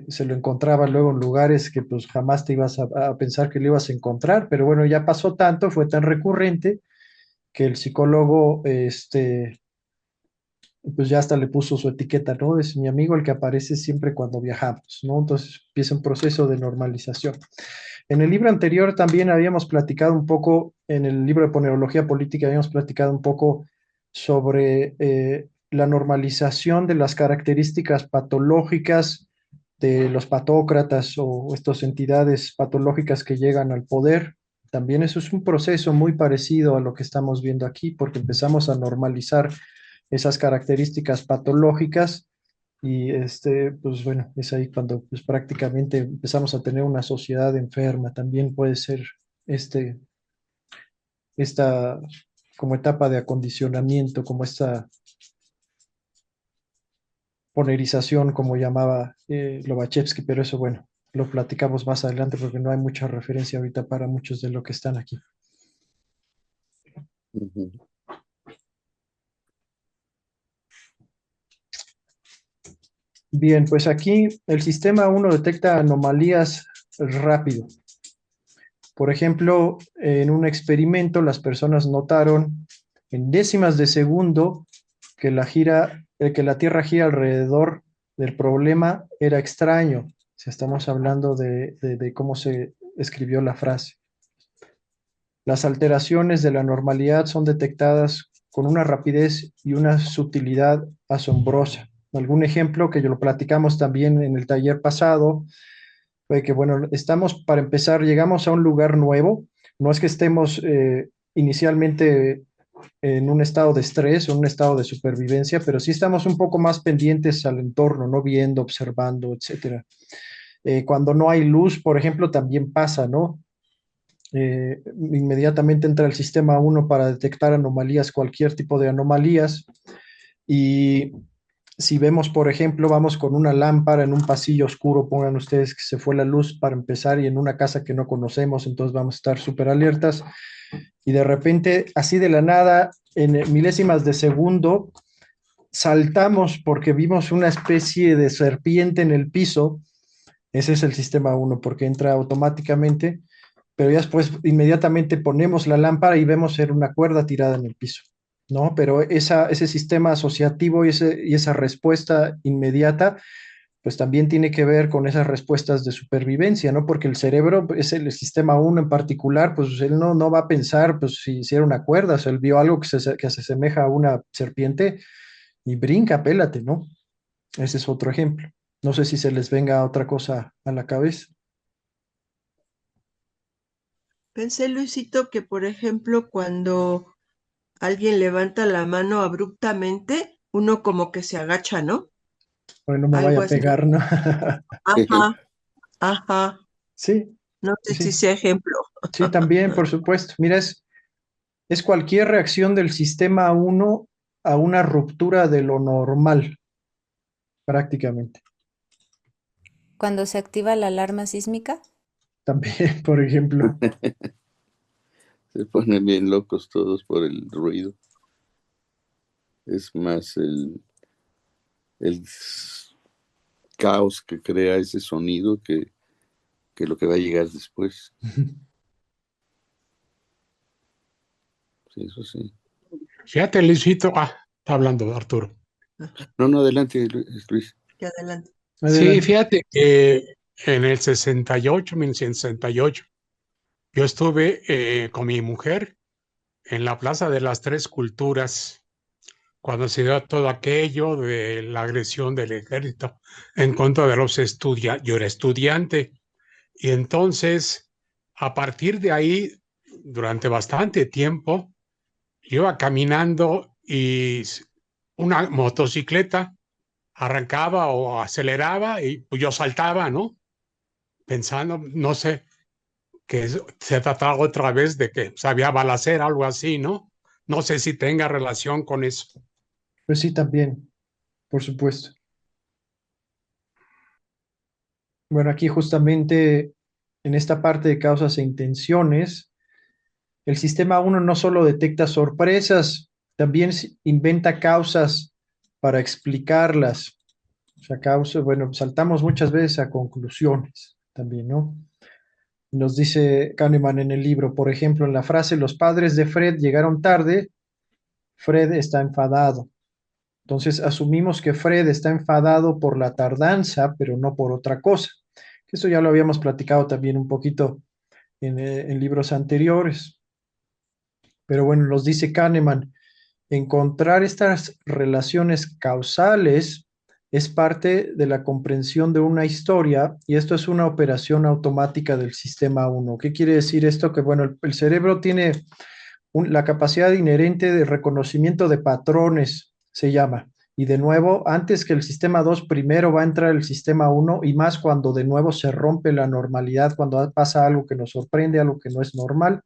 se lo encontraba luego en lugares que pues jamás te ibas a pensar que lo ibas a encontrar, pero bueno, ya pasó tanto, fue tan recurrente que el psicólogo, pues ya hasta le puso su etiqueta, ¿no? Es mi amigo el que aparece siempre cuando viajamos, ¿no? Entonces empieza un proceso de normalización. En el libro anterior también habíamos platicado un poco, en el libro de Ponerología Política habíamos platicado un poco sobre la normalización de las características patológicas de los patócratas o estas entidades patológicas que llegan al poder. También eso es un proceso muy parecido a lo que estamos viendo aquí, porque empezamos a normalizar esas características patológicas y pues bueno, es ahí cuando pues prácticamente empezamos a tener una sociedad enferma. También puede ser este, esta como etapa de acondicionamiento, como esta polarización, como llamaba Lobachevsky, pero eso bueno, lo platicamos más adelante porque no hay mucha referencia ahorita para muchos de lo que están aquí. Ujú. Bien, pues aquí el sistema uno detecta anomalías rápido. Por ejemplo, en un experimento las personas notaron en décimas de segundo que la Tierra gira alrededor del problema era extraño. Si estamos hablando de cómo se escribió la frase. Las alteraciones de la normalidad son detectadas con una rapidez y una sutilidad asombrosa. Algún ejemplo que yo lo platicamos también en el taller pasado fue que, bueno, estamos, para empezar, llegamos a un lugar nuevo. No es que estemos inicialmente en un estado de estrés o un estado de supervivencia, pero sí estamos un poco más pendientes al entorno, ¿no? Viendo, observando, etcétera. Cuando no hay luz, por ejemplo, también pasa, ¿no? Inmediatamente entra el sistema uno para detectar anomalías, cualquier tipo de anomalías. Y si vemos, por ejemplo, vamos con una lámpara en un pasillo oscuro, pongan ustedes que se fue la luz para empezar y en una casa que no conocemos, entonces vamos a estar súper alertas. Y de repente, así de la nada, en milésimas de segundo, saltamos porque vimos una especie de serpiente en el piso. Ese es el sistema uno porque entra automáticamente, pero ya después inmediatamente ponemos la lámpara y vemos ser una cuerda tirada en el piso, ¿no? Pero ese sistema asociativo y esa respuesta inmediata, pues también tiene que ver con esas respuestas de supervivencia, ¿no? Porque el cerebro, es el sistema uno en particular, pues él no va a pensar, pues si era una cuerda, o sea, él vio algo que se asemeja a una serpiente y brinca, pélate, ¿no? Ese es otro ejemplo. No sé si se les venga otra cosa a la cabeza. Pensé, Luisito, que por ejemplo, cuando alguien levanta la mano abruptamente, uno como que se agacha, ¿no? Bueno, no me vaya Algo a así. pegar, ¿no? Ajá, ajá. Sí, No sé si sí, sea ejemplo. sí, también, por supuesto. Mira, es cualquier reacción del sistema uno a una ruptura de lo normal, prácticamente. Cuando se activa la alarma sísmica, También, por ejemplo. Se ponen bien locos todos por el ruido. Es más el caos que crea ese sonido que lo que va a llegar después. Sí, eso sí. Fíjate, Luisito. Está hablando Arturo. No, adelante, Luis. Que adelante. Sí, Adelante. fíjate que en el 68, 1968, yo estuve con mi mujer en la Plaza de las Tres Culturas cuando se dio todo aquello de la agresión del ejército en contra de los estudiantes. Yo era estudiante y entonces, a partir de ahí, durante bastante tiempo, yo iba caminando y una motocicleta arrancaba o aceleraba y pues yo saltaba, ¿no? Pensando, no sé, que se trataba otra vez de que se había balacera, algo así, ¿no? No sé si tenga relación con eso. Pues sí, también, por supuesto. Bueno, aquí justamente en esta parte de causas e intenciones, el sistema uno no solo detecta sorpresas, también inventa causas para explicarlas. O sea, bueno, saltamos muchas veces a conclusiones también, ¿no? Nos dice Kahneman en el libro, por ejemplo, en la frase, los padres de Fred llegaron tarde, Fred está enfadado. Entonces asumimos que Fred está enfadado por la tardanza, pero no por otra cosa. Esto ya lo habíamos platicado también un poquito en libros anteriores. Pero bueno, nos dice Kahneman, encontrar estas relaciones causales es parte de la comprensión de una historia y esto es una operación automática del sistema uno. ¿Qué quiere decir esto? Que bueno, el cerebro tiene la capacidad inherente de reconocimiento de patrones, se llama. Y de nuevo, antes que el sistema 2 primero va a entrar el sistema uno y más cuando de nuevo se rompe la normalidad, cuando pasa algo que nos sorprende, algo que no es normal.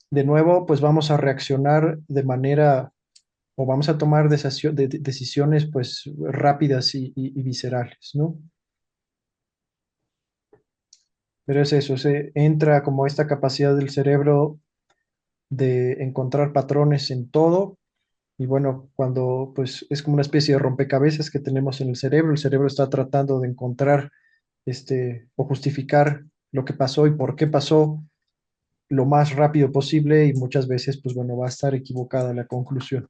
De nuevo, pues vamos a reaccionar de manera o vamos a tomar decisiones pues rápidas y viscerales, ¿no? Pero es eso, se entra como esta capacidad del cerebro de encontrar patrones en todo. Y bueno, cuando pues es como una especie de rompecabezas que tenemos en el cerebro está tratando de encontrar o justificar lo que pasó y por qué pasó lo más rápido posible y muchas veces pues bueno, va a estar equivocada la conclusión.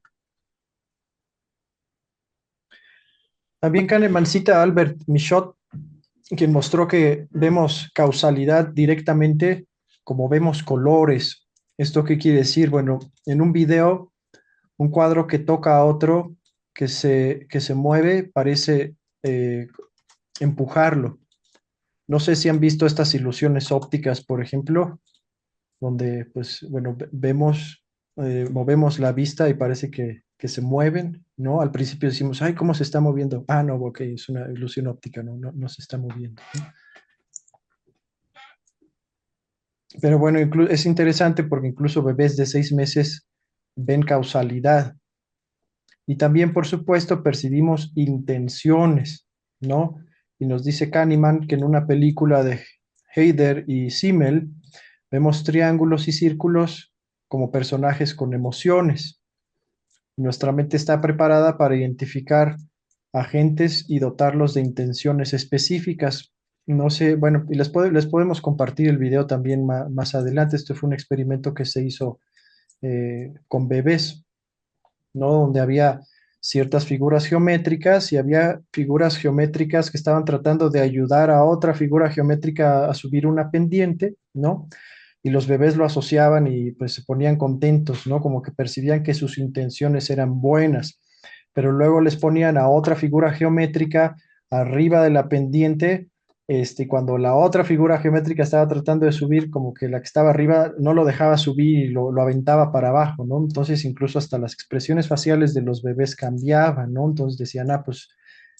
También Kahneman cita a Albert Michot, quien mostró que vemos causalidad directamente como vemos colores. ¿Esto qué quiere decir? Bueno, en un video, un cuadro que toca a otro, que se mueve, parece empujarlo. No sé si han visto estas ilusiones ópticas, por ejemplo, donde, pues, bueno, movemos la vista y parece que se mueven, ¿no? Al principio decimos, ay, ¿cómo se está moviendo? Ah, no, ok, es una ilusión óptica, no se está moviendo, ¿no? Pero bueno, es interesante porque incluso bebés de 6 meses ven causalidad. Y también, por supuesto, percibimos intenciones, ¿no? Y nos dice Kahneman que en una película de Heider y Simmel vemos triángulos y círculos como personajes con emociones. Nuestra mente está preparada para identificar agentes y dotarlos de intenciones específicas. No sé, bueno, y les podemos compartir el video también más adelante. Esto fue un experimento que se hizo con bebés, ¿no? Donde había ciertas figuras geométricas y había figuras geométricas que estaban tratando de ayudar a otra figura geométrica a subir una pendiente, ¿no? Y los bebés lo asociaban y pues se ponían contentos, ¿no? Como que percibían que sus intenciones eran buenas, pero luego les ponían a otra figura geométrica arriba de la pendiente Cuando la otra figura geométrica estaba tratando de subir, como que la que estaba arriba no lo dejaba subir y lo aventaba para abajo, ¿no? Entonces incluso hasta las expresiones faciales de los bebés cambiaban, ¿no? Entonces decían, ah, pues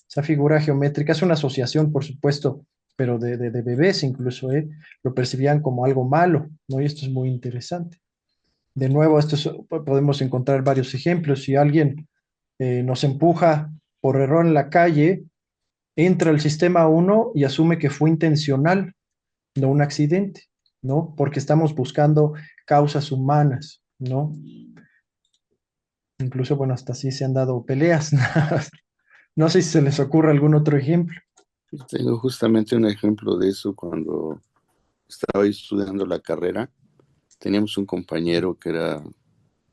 esa figura geométrica es una asociación, por supuesto, pero de bebés incluso, ¿eh? Lo percibían como algo malo, ¿no? Y esto es muy interesante. De nuevo, podemos encontrar varios ejemplos. Si alguien nos empuja por error en la calle, entra el sistema uno y asume que fue intencional, no un accidente, ¿no? Porque estamos buscando causas humanas, ¿no? Incluso, bueno, hasta así se han dado peleas. No sé si se les ocurre algún otro ejemplo. Tengo justamente un ejemplo de eso cuando estaba estudiando la carrera. Teníamos un compañero que era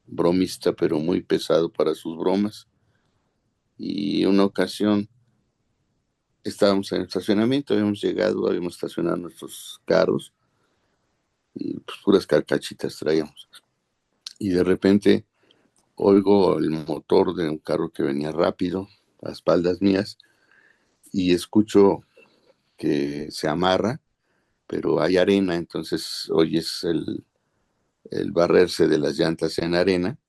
bromista, pero muy pesado para sus bromas. Y una ocasión estábamos en el estacionamiento, habíamos llegado, habíamos estacionado nuestros carros y pues puras carcachitas traíamos. Y de repente oigo el motor de un carro que venía rápido a espaldas mías y escucho que se amarra, pero hay arena, entonces oyes el barrerse de las llantas en arena,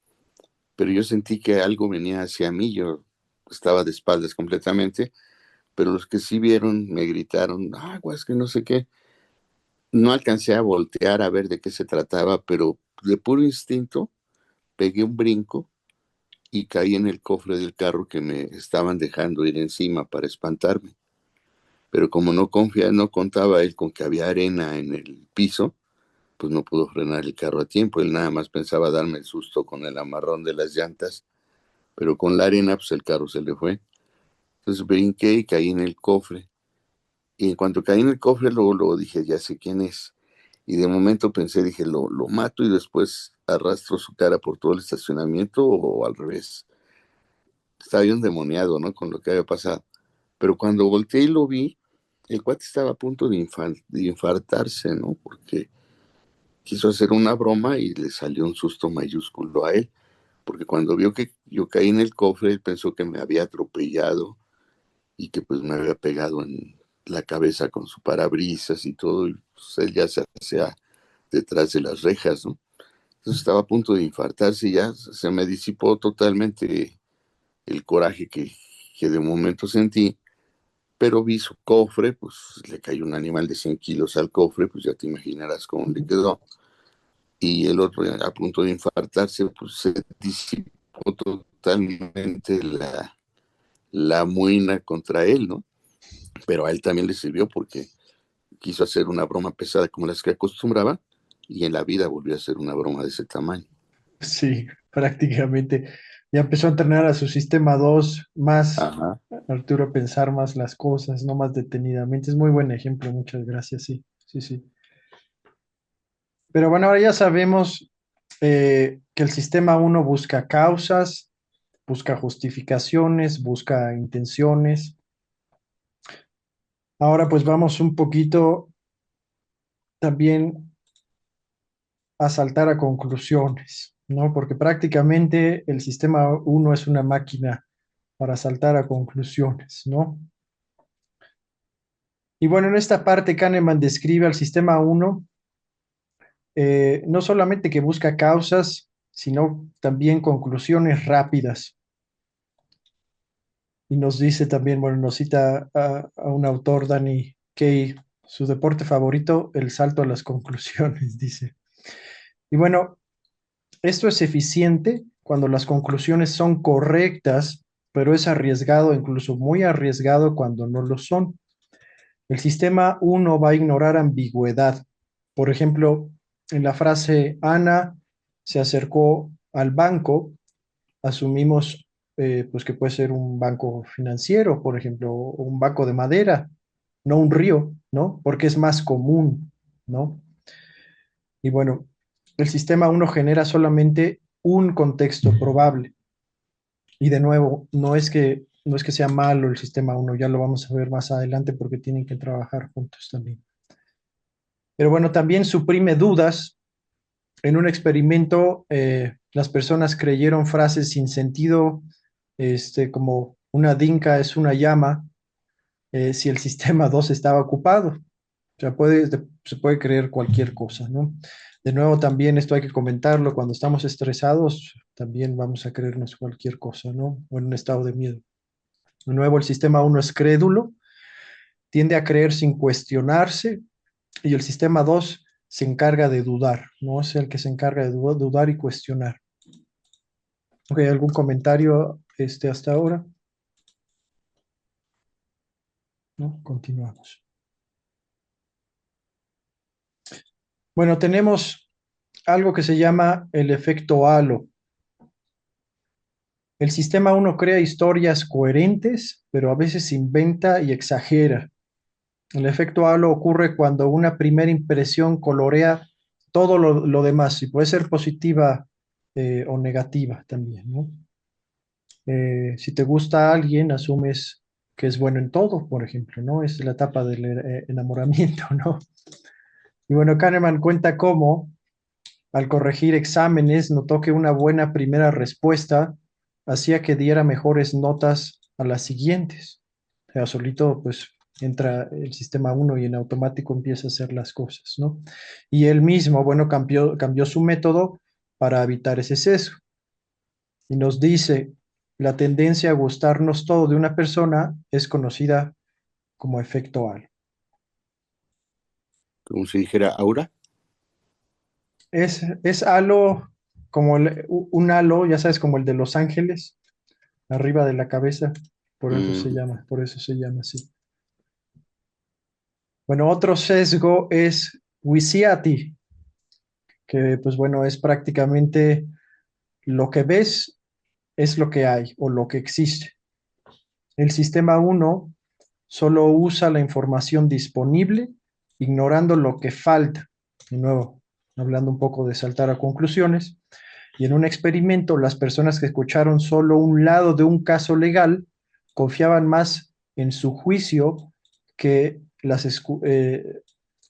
pero yo sentí que algo venía hacia mí, yo estaba de espaldas completamente, pero los que sí vieron me gritaron, aguas, que no sé qué. No alcancé a voltear a ver de qué se trataba, pero de puro instinto pegué un brinco y caí en el cofre del carro que me estaban dejando ir encima para espantarme. Pero como no contaba él con que había arena en el piso, pues no pudo frenar el carro a tiempo. Él nada más pensaba darme el susto con el amarrón de las llantas, pero con la arena, pues el carro se le fue. Entonces brinqué y caí en el cofre. Y en cuanto caí en el cofre, luego dije, ya sé quién es. Y de momento pensé, dije, lo mato y después arrastro su cara por todo el estacionamiento o al revés. Estaba bien endemoniado, ¿no? Con lo que había pasado. Pero cuando volteé y lo vi, el cuate estaba a punto de infartarse, ¿no? Porque quiso hacer una broma y le salió un susto mayúsculo a él. Porque cuando vio que yo caí en el cofre, él pensó que me había atropellado y que pues me había pegado en la cabeza con su parabrisas y todo, y pues él ya se hacía detrás de las rejas, ¿no? Entonces estaba a punto de infartarse y ya se me disipó totalmente el coraje que de momento sentí, pero vi su cofre, pues le cayó un animal de 100 kilos al cofre, pues ya te imaginarás cómo le quedó. Y el otro a punto de infartarse, pues se disipó totalmente la muina contra él, ¿no? Pero a él también le sirvió porque quiso hacer una broma pesada como las que acostumbraba y en la vida volvió a hacer una broma de ese tamaño. Sí, prácticamente. Ya empezó a entrenar a su sistema 2 más, Ajá. Arturo, a pensar más las cosas, no más detenidamente. Es muy buen ejemplo, muchas gracias, sí, sí, sí. Pero bueno, ahora ya sabemos que el sistema uno busca causas, busca justificaciones, busca intenciones. Ahora pues vamos un poquito también a saltar a conclusiones, ¿no? Porque prácticamente el sistema uno es una máquina para saltar a conclusiones, ¿no? Y bueno, en esta parte Kahneman describe al sistema uno no solamente que busca causas, sino también conclusiones rápidas. Y nos dice también, bueno, nos cita a un autor, Danny Kay, su deporte favorito, el salto a las conclusiones, dice. Y bueno, esto es eficiente cuando las conclusiones son correctas, pero es arriesgado, incluso muy arriesgado cuando no lo son. El sistema uno va a ignorar ambigüedad. Por ejemplo, en la frase Ana se acercó al banco, asumimos pues que puede ser un banco financiero, por ejemplo, o un banco de madera, no un río, ¿no? Porque es más común, ¿no? Y bueno, el sistema uno genera solamente un contexto probable. Y de nuevo, no es que sea malo el sistema uno, ya lo vamos a ver más adelante porque tienen que trabajar juntos también. Pero bueno, también suprime dudas. En un experimento, las personas creyeron frases sin sentido, como una dinka es una llama, si el sistema 2 estaba ocupado. O sea, se puede creer cualquier cosa, ¿no? De nuevo, también esto hay que comentarlo, cuando estamos estresados, también vamos a creernos cualquier cosa, ¿no? O en un estado de miedo. De nuevo, el sistema uno es crédulo, tiende a creer sin cuestionarse, y el sistema 2 se encarga de dudar, ¿no? Es el que se encarga de dudar y cuestionar. Ok, ¿algún comentario hasta ahora? ¿No? Continuamos. Bueno, tenemos algo que se llama el efecto halo. El sistema uno crea historias coherentes, pero a veces inventa y exagera. El efecto halo ocurre cuando una primera impresión colorea todo lo demás, y puede ser positiva o negativa también, ¿no? Si te gusta alguien, asumes que es bueno en todo, por ejemplo, ¿no? Es la etapa del enamoramiento, ¿no? Y bueno, Kahneman cuenta cómo, al corregir exámenes, notó que una buena primera respuesta hacía que diera mejores notas a las siguientes. O sea, solito, pues, entra el sistema uno y en automático empieza a hacer las cosas, ¿no? Y él mismo, bueno, cambió su método para evitar ese sesgo. Y nos dice, la tendencia a gustarnos todo de una persona es conocida como efecto halo. Como si dijera aura. Es halo como un halo, ya sabes, como el de Los Ángeles, arriba de la cabeza, Mm, por eso se llama así. Bueno, otro sesgo es Wisiati, que pues bueno, es prácticamente lo que ves es lo que hay o lo que existe. El sistema uno solo usa la información disponible, ignorando lo que falta. De nuevo, hablando un poco de saltar a conclusiones. Y en un experimento, las personas que escucharon solo un lado de un caso legal confiaban más en su juicio que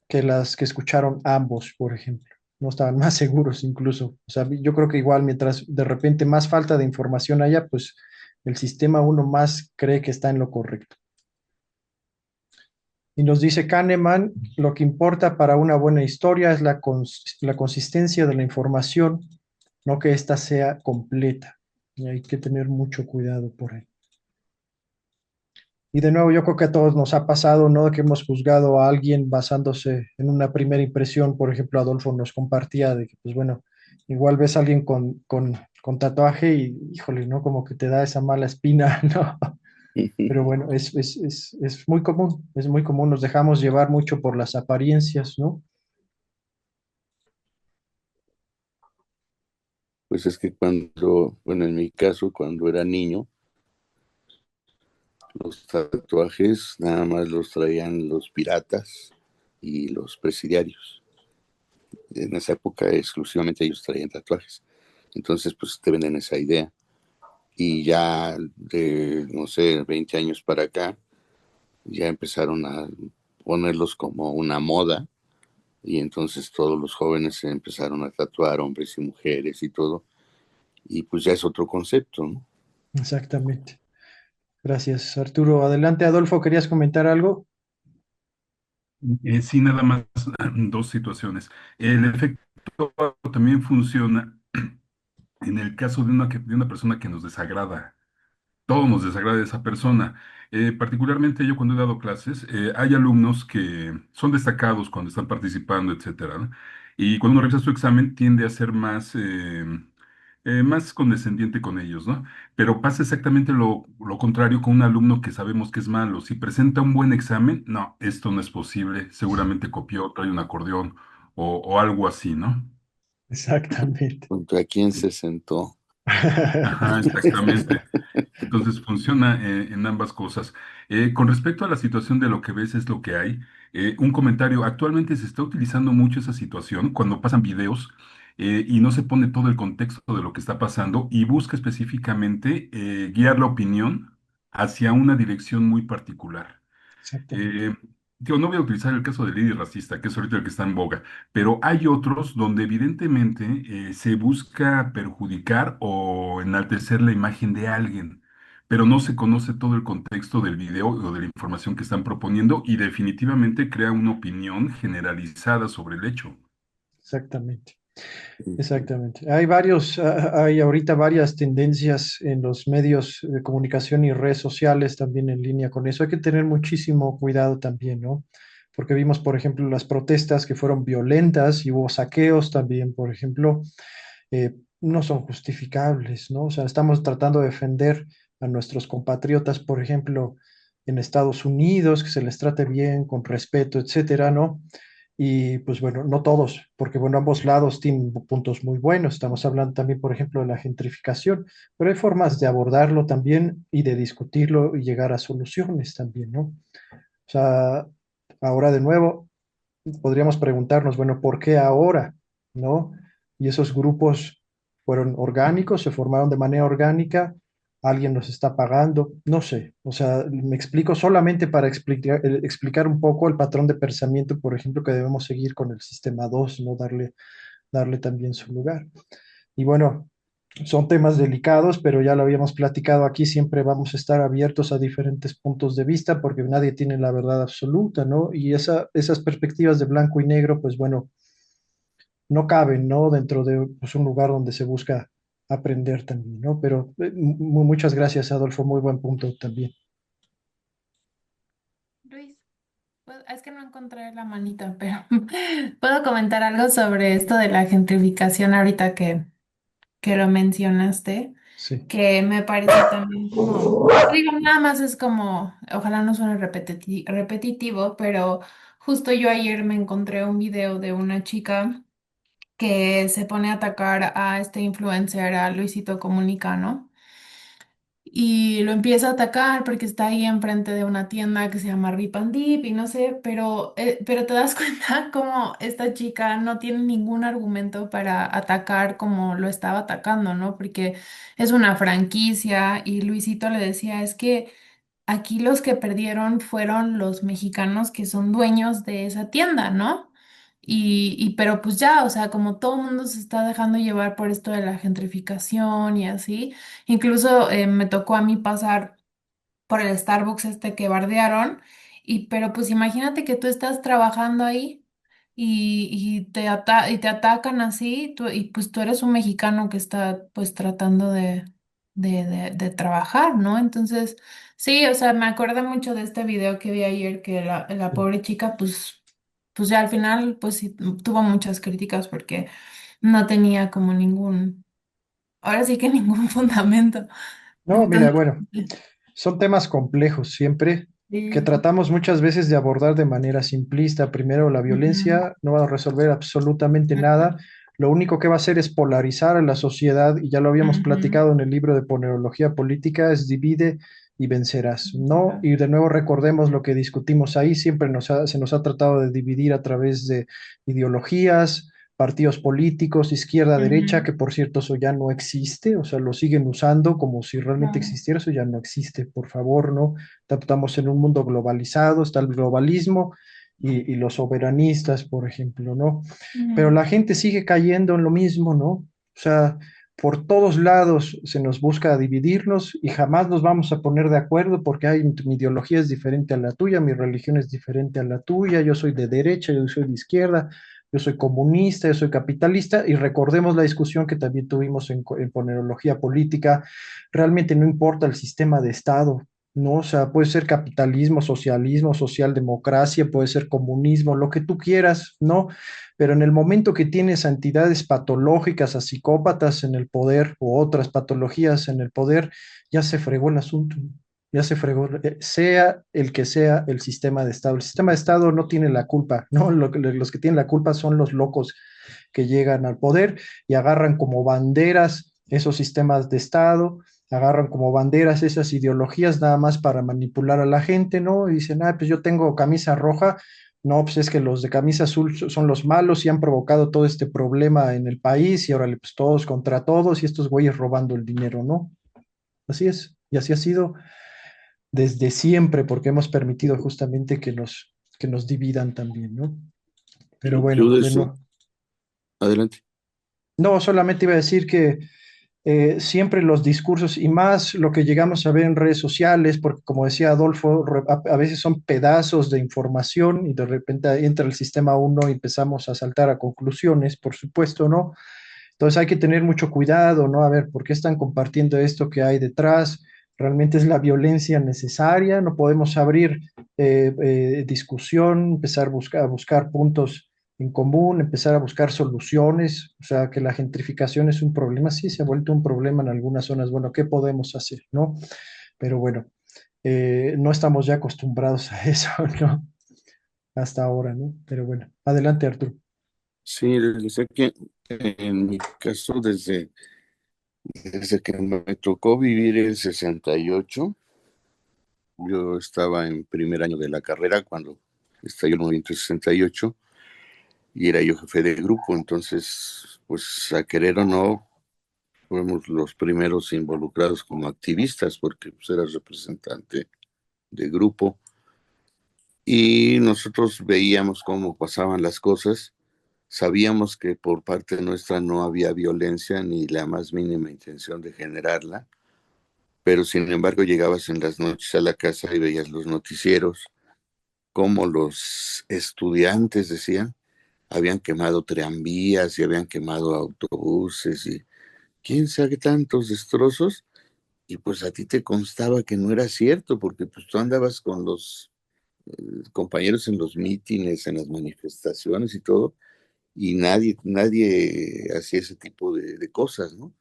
que las que escucharon ambos, por ejemplo. No estaban más seguros incluso. O sea, yo creo que igual mientras de repente más falta de información haya, pues el sistema uno más cree que está en lo correcto. Y nos dice Kahneman, lo que importa para una buena historia es la consistencia de la información, no que ésta sea completa. Y hay que tener mucho cuidado por ahí. Y de nuevo, yo creo que a todos nos ha pasado, ¿no? Que hemos juzgado a alguien basándose en una primera impresión. Por ejemplo, Adolfo nos compartía de que, pues bueno, igual ves a alguien con tatuaje y, híjole, ¿no? Como que te da esa mala espina, ¿no? Pero bueno, es muy común, es muy común. Nos dejamos llevar mucho por las apariencias, ¿no? Pues es que cuando, bueno, en mi caso, cuando era niño, los tatuajes nada más los traían los piratas y los presidiarios. En esa época exclusivamente ellos traían tatuajes. Entonces, pues te venden esa idea. Y ya de, no sé, 20 años para acá, ya empezaron a ponerlos como una moda. Y entonces todos los jóvenes se empezaron a tatuar, hombres y mujeres y todo. Y pues ya es otro concepto, ¿no? Exactamente. Gracias, Arturo. Adelante, Adolfo, ¿querías comentar algo? Sí, nada más dos situaciones. El efecto también funciona en el caso de de una persona que nos desagrada. Todo nos desagrada de esa persona. Particularmente yo cuando he dado clases, hay alumnos que son destacados cuando están participando, etcétera, ¿no? Y cuando uno revisa su examen tiende a ser más condescendiente con ellos, ¿no? Pero pasa exactamente lo contrario con un alumno que sabemos que es malo. Si presenta un buen examen, no, esto no es posible, seguramente copió, trae un acordeón o algo así, ¿no? Exactamente. ¿Contra quién se sentó? Ajá, exactamente. Entonces funciona en ambas cosas. Con respecto a la situación de lo que ves es lo que hay, un comentario, actualmente se está utilizando mucho esa situación cuando pasan videos y no se pone todo el contexto de lo que está pasando y busca específicamente guiar la opinión hacia una dirección muy particular. Exactamente. Eh, Digo, no voy a utilizar el caso del líder racista, que es ahorita el que está en boga, pero hay otros donde evidentemente se busca perjudicar o enaltecer la imagen de alguien. pero no se conoce todo el contexto del video o de la información que están proponiendo y definitivamente crea una opinión generalizada sobre el hecho. Exactamente. Ujú. Exactamente. Hay ahorita varias tendencias en los medios de comunicación y redes sociales también en línea con eso. Hay que tener muchísimo cuidado también, ¿no? Porque vimos, por ejemplo, las protestas que fueron violentas y hubo saqueos también, por ejemplo, no son justificables, ¿no? O sea, estamos tratando de defender a nuestros compatriotas, por ejemplo, en Estados Unidos, que se les trate bien, con respeto, etcétera, ¿no? Y pues bueno, no todos, porque bueno, ambos lados tienen puntos muy buenos. Estamos hablando también, por ejemplo, de la gentrificación, pero hay formas de abordarlo también y de discutirlo y llegar a soluciones también, ¿no? O sea, ahora de nuevo podríamos preguntarnos, bueno, ¿por qué ahora? ¿No? Y esos grupos fueron orgánicos, se formaron de manera orgánica, alguien los está pagando, no sé, o sea, me explico solamente para explicar un poco el patrón de pensamiento, por ejemplo, que debemos seguir con el sistema 2, ¿no? Darle también su lugar. Y bueno, son temas delicados, pero ya lo habíamos platicado aquí, siempre vamos a estar abiertos a diferentes puntos de vista porque nadie tiene la verdad absoluta, ¿no? Y esas perspectivas de blanco y negro, pues bueno, no caben, ¿no? Dentro de pues, un lugar donde se busca aprender también, ¿no? Pero muchas gracias, Adolfo, muy buen punto también. Luis, es que no encontré la manita, pero puedo comentar algo sobre esto de la gentrificación ahorita que lo mencionaste, Sí, que me parece también como, digo, nada más es como, ojalá no suene repetitivo, pero justo yo ayer me encontré un video de una chica que se pone a atacar a este influencer, a Luisito Comunica, ¿no? Y lo empieza a atacar porque está ahí enfrente de una tienda que se llama Rip and Dip y no sé, pero te das cuenta como esta chica no tiene ningún argumento para atacar como lo estaba atacando, ¿no? Porque es una franquicia y Luisito le decía, es que aquí los que perdieron fueron los mexicanos que son dueños de esa tienda, ¿no? Pero pues ya, o sea, como todo el mundo se está dejando llevar por esto de la gentrificación y así, incluso me tocó a mí pasar por el Starbucks este que bardearon, pero pues imagínate que tú estás trabajando ahí y te atacan así, y pues tú eres un mexicano que está pues tratando de trabajar, ¿no? Entonces, sí, o sea, me acuerdo mucho de este video que vi ayer que la sí. pobre chica pues ya al final pues sí tuvo muchas críticas porque no tenía como ahora sí que ningún fundamento. No, mira, Entonces, bueno, son temas complejos siempre que sí. tratamos muchas veces de abordar de manera simplista. Primero, la Ujú, violencia no va a resolver absolutamente nada. Lo único que va a hacer es polarizar a la sociedad, y ya lo habíamos ujú, platicado en el libro de Ponerología Política, es divide y vencerás, ¿no? ujú. Y de nuevo recordemos lo que discutimos ahí, siempre se nos ha tratado de dividir a través de ideologías, partidos políticos, izquierda, derecha, Ujú, que por cierto eso ya no existe, o sea, lo siguen usando como si realmente claro. existiera, eso ya no existe, por favor, ¿no? Estamos en un mundo globalizado, está el globalismo y los soberanistas, por ejemplo, ¿no? Pero Ujú, la gente sigue cayendo en lo mismo, ¿no? O sea, por todos lados se nos busca dividirnos y jamás nos vamos a poner de acuerdo porque mi ideología es diferente a la tuya, mi religión es diferente a la tuya, yo soy de derecha, yo soy de izquierda, yo soy comunista, yo soy capitalista, y recordemos la discusión que también tuvimos en Ponerología Política. Realmente no importa el sistema de Estado, ¿no? O sea, puede ser capitalismo, socialismo, socialdemocracia, puede ser comunismo, lo que tú quieras, ¿no? Pero en el momento que tienes a entidades patológicas, a psicópatas en el poder o otras patologías en el poder, ya se fregó el asunto, ya se fregó, sea el que sea el sistema de Estado. El sistema de Estado no tiene la culpa, ¿no? Los que tienen la culpa son los locos que llegan al poder y agarran como banderas esos sistemas de Estado, agarran como banderas esas ideologías nada más para manipular a la gente, ¿no? Y dicen, ah, pues yo tengo camisa roja, no, pues es que los de camisa azul son los malos y han provocado todo este problema en el país y ahora pues todos contra todos y estos güeyes robando el dinero, ¿no? Así es, y así ha sido desde siempre porque hemos permitido justamente que nos dividan también, ¿no? Pero Yo bueno, de de eso, no. adelante. No, solamente iba a decir que siempre los discursos y más lo que llegamos a ver en redes sociales, porque como decía Adolfo, a veces son pedazos de información y de repente entra el sistema uno y empezamos a saltar a conclusiones, por supuesto, ¿no? Entonces hay que tener mucho cuidado, ¿no? A ver, ¿por qué están compartiendo esto que hay detrás? ¿Realmente es la violencia necesaria? No podemos abrir discusión, empezar a buscar puntos en común, empezar a buscar soluciones. O sea, que la gentrificación es un problema, sí, se ha vuelto un problema en algunas zonas. Bueno, ¿qué podemos hacer, no? Pero bueno, no estamos ya acostumbrados a eso, ¿no? Hasta ahora, ¿no? Pero bueno, adelante, Arturo. Sí, sé que en mi caso, desde que me tocó vivir el 68, yo estaba en primer año de la carrera cuando estalló el movimiento 68 y era yo jefe de grupo, entonces, pues a querer o no, fuimos los primeros involucrados como activistas porque pues, era representante de grupo y nosotros veíamos cómo pasaban las cosas. Sabíamos que por parte nuestra no había violencia ni la más mínima intención de generarla, pero sin embargo llegabas en las noches a la casa y veías los noticieros, como los estudiantes decían, habían quemado tranvías y habían quemado autobuses y quién sabe tantos destrozos, y pues a ti te constaba que no era cierto, porque pues tú andabas con los compañeros en los mítines, en las manifestaciones y todo, y nadie hacía ese tipo de cosas, ¿no?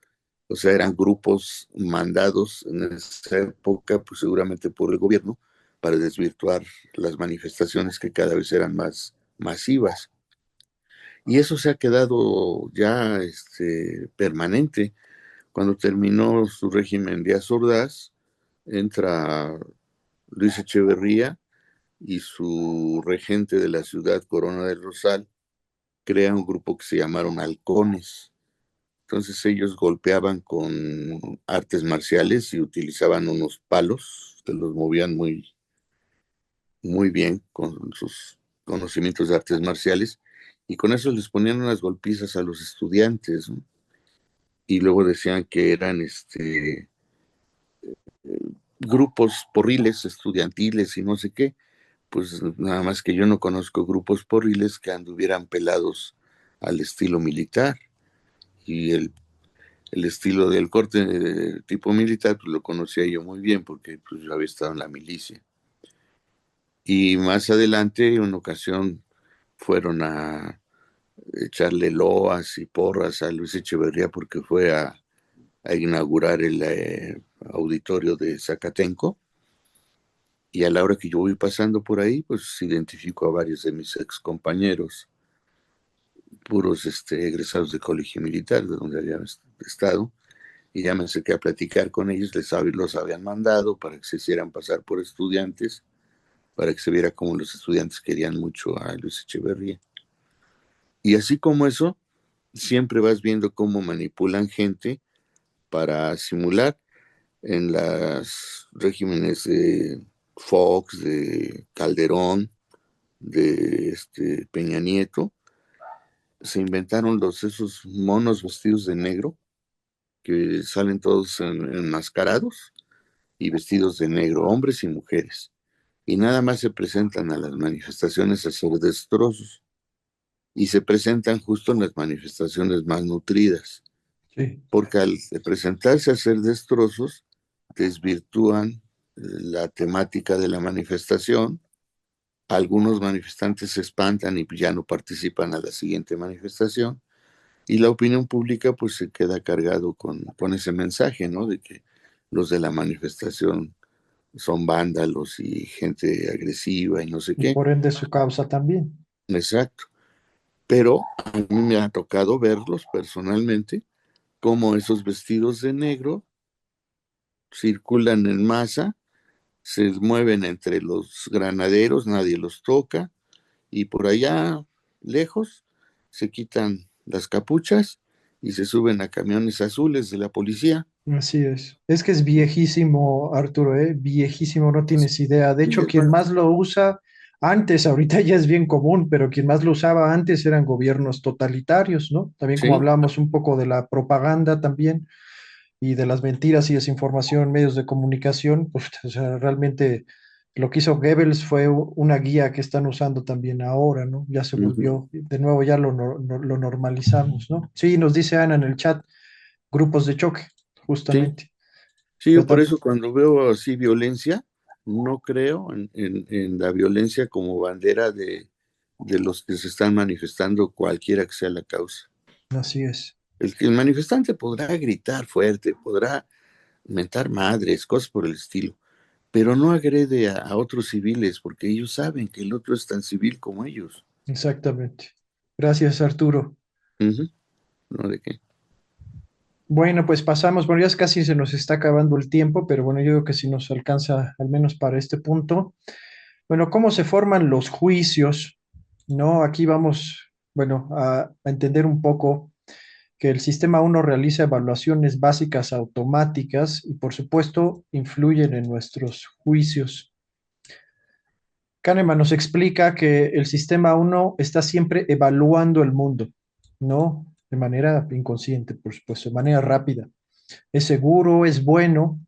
O sea, eran grupos mandados en esa época, pues seguramente por el gobierno, para desvirtuar las manifestaciones que cada vez eran más masivas. Y eso se ha quedado ya permanente. Cuando terminó su régimen Díaz Ordaz, entra Luis Echeverría y su regente de la ciudad, Corona del Rosal, crea un grupo que se llamaron Halcones. Entonces ellos golpeaban con artes marciales y utilizaban unos palos que los movían muy bien con sus conocimientos de artes marciales y con eso les ponían unas golpizas a los estudiantes, ¿no? Y luego decían que eran grupos porriles estudiantiles y no sé qué. Pues nada más que yo no conozco grupos porriles que anduvieran pelados al estilo militar y el estilo del corte tipo militar, pues lo conocía yo muy bien porque pues, yo había estado en la milicia. Y más adelante, en una ocasión, fueron a echarle loas y porras a Luis Echeverría porque fue a inaugurar el auditorio de Zacatenco. Y a la hora que yo voy pasando por ahí, pues identifico a varios de mis ex compañeros, puros egresados de colegio militar, de donde había estado, y ya me acerqué a platicar con ellos, los habían mandado para que se hicieran pasar por estudiantes, para que se viera cómo los estudiantes querían mucho a Luis Echeverría. Y así como eso, siempre vas viendo cómo manipulan gente para simular en los regímenes de Fox, de Calderón, de Peña Nieto, se inventaron esos monos vestidos de negro que salen todos enmascarados y vestidos de negro, hombres y mujeres, y nada más se presentan a las manifestaciones a hacer destrozos, y se presentan justo en las manifestaciones más nutridas, Sí. porque al presentarse a hacer destrozos, desvirtúan la temática de la manifestación, algunos manifestantes se espantan y ya no participan a la siguiente manifestación, y la opinión pública pues se queda cargado con ese mensaje, ¿no? De que los de la manifestación son vándalos y gente agresiva y no sé Y qué. por ende su causa también. Exacto. Pero a mí me ha tocado verlos personalmente, cómo esos vestidos de negro circulan en masa, se mueven entre los granaderos, nadie los toca, y por allá lejos se quitan las capuchas y se suben a camiones azules de la policía. Así es. Es que es viejísimo, Arturo, ¿eh? Viejísimo, no tienes idea. De Sí, hecho, quien más lo usa antes, ahorita ya es bien común, pero quien más lo usaba antes eran gobiernos totalitarios, ¿no? También como sí, hablábamos un poco de la propaganda también. y de las mentiras y desinformación en medios de comunicación, pues, o sea, realmente lo que hizo Goebbels fue una guía que están usando también ahora, ¿no? Ya se Ujú. volvió, de nuevo ya lo normalizamos, ¿no? Sí, nos dice Ana en el chat, grupos de choque, Sí, justamente. sí, yo Pero por eso cuando veo así violencia, no creo en la violencia como bandera de los que se están manifestando, cualquiera que sea la causa. así es. El manifestante podrá gritar fuerte, podrá mentar madres, cosas por el estilo, pero no agrede a otros civiles porque ellos saben que el otro es tan civil como ellos. Exactamente. Gracias, Arturo. Ujú. ¿No de qué? Bueno, pues pasamos, bueno, ya casi se nos está acabando el tiempo, pero bueno, yo creo que si nos alcanza al menos para este punto. Bueno, ¿cómo se forman los juicios? ¿No? Aquí vamos, bueno, a entender un poco que el sistema uno realiza evaluaciones básicas automáticas y por supuesto influyen en nuestros juicios. Kahneman nos explica que el sistema uno está siempre evaluando el mundo, ¿no? De manera inconsciente, por supuesto, de manera rápida. Es seguro, es bueno,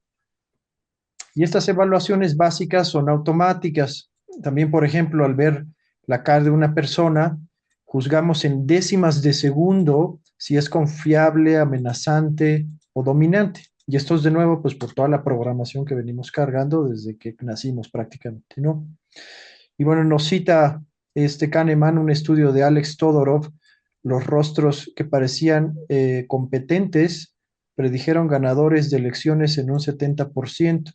y estas evaluaciones básicas son automáticas. También, por ejemplo, al ver la cara de una persona, juzgamos en décimas de segundo si es confiable, amenazante o dominante. Y esto es de nuevo, pues por toda la programación que venimos cargando desde que nacimos prácticamente, ¿no? Y bueno, nos cita este Kahneman un estudio de Alex Todorov, los rostros que parecían competentes predijeron ganadores de elecciones en un 70%.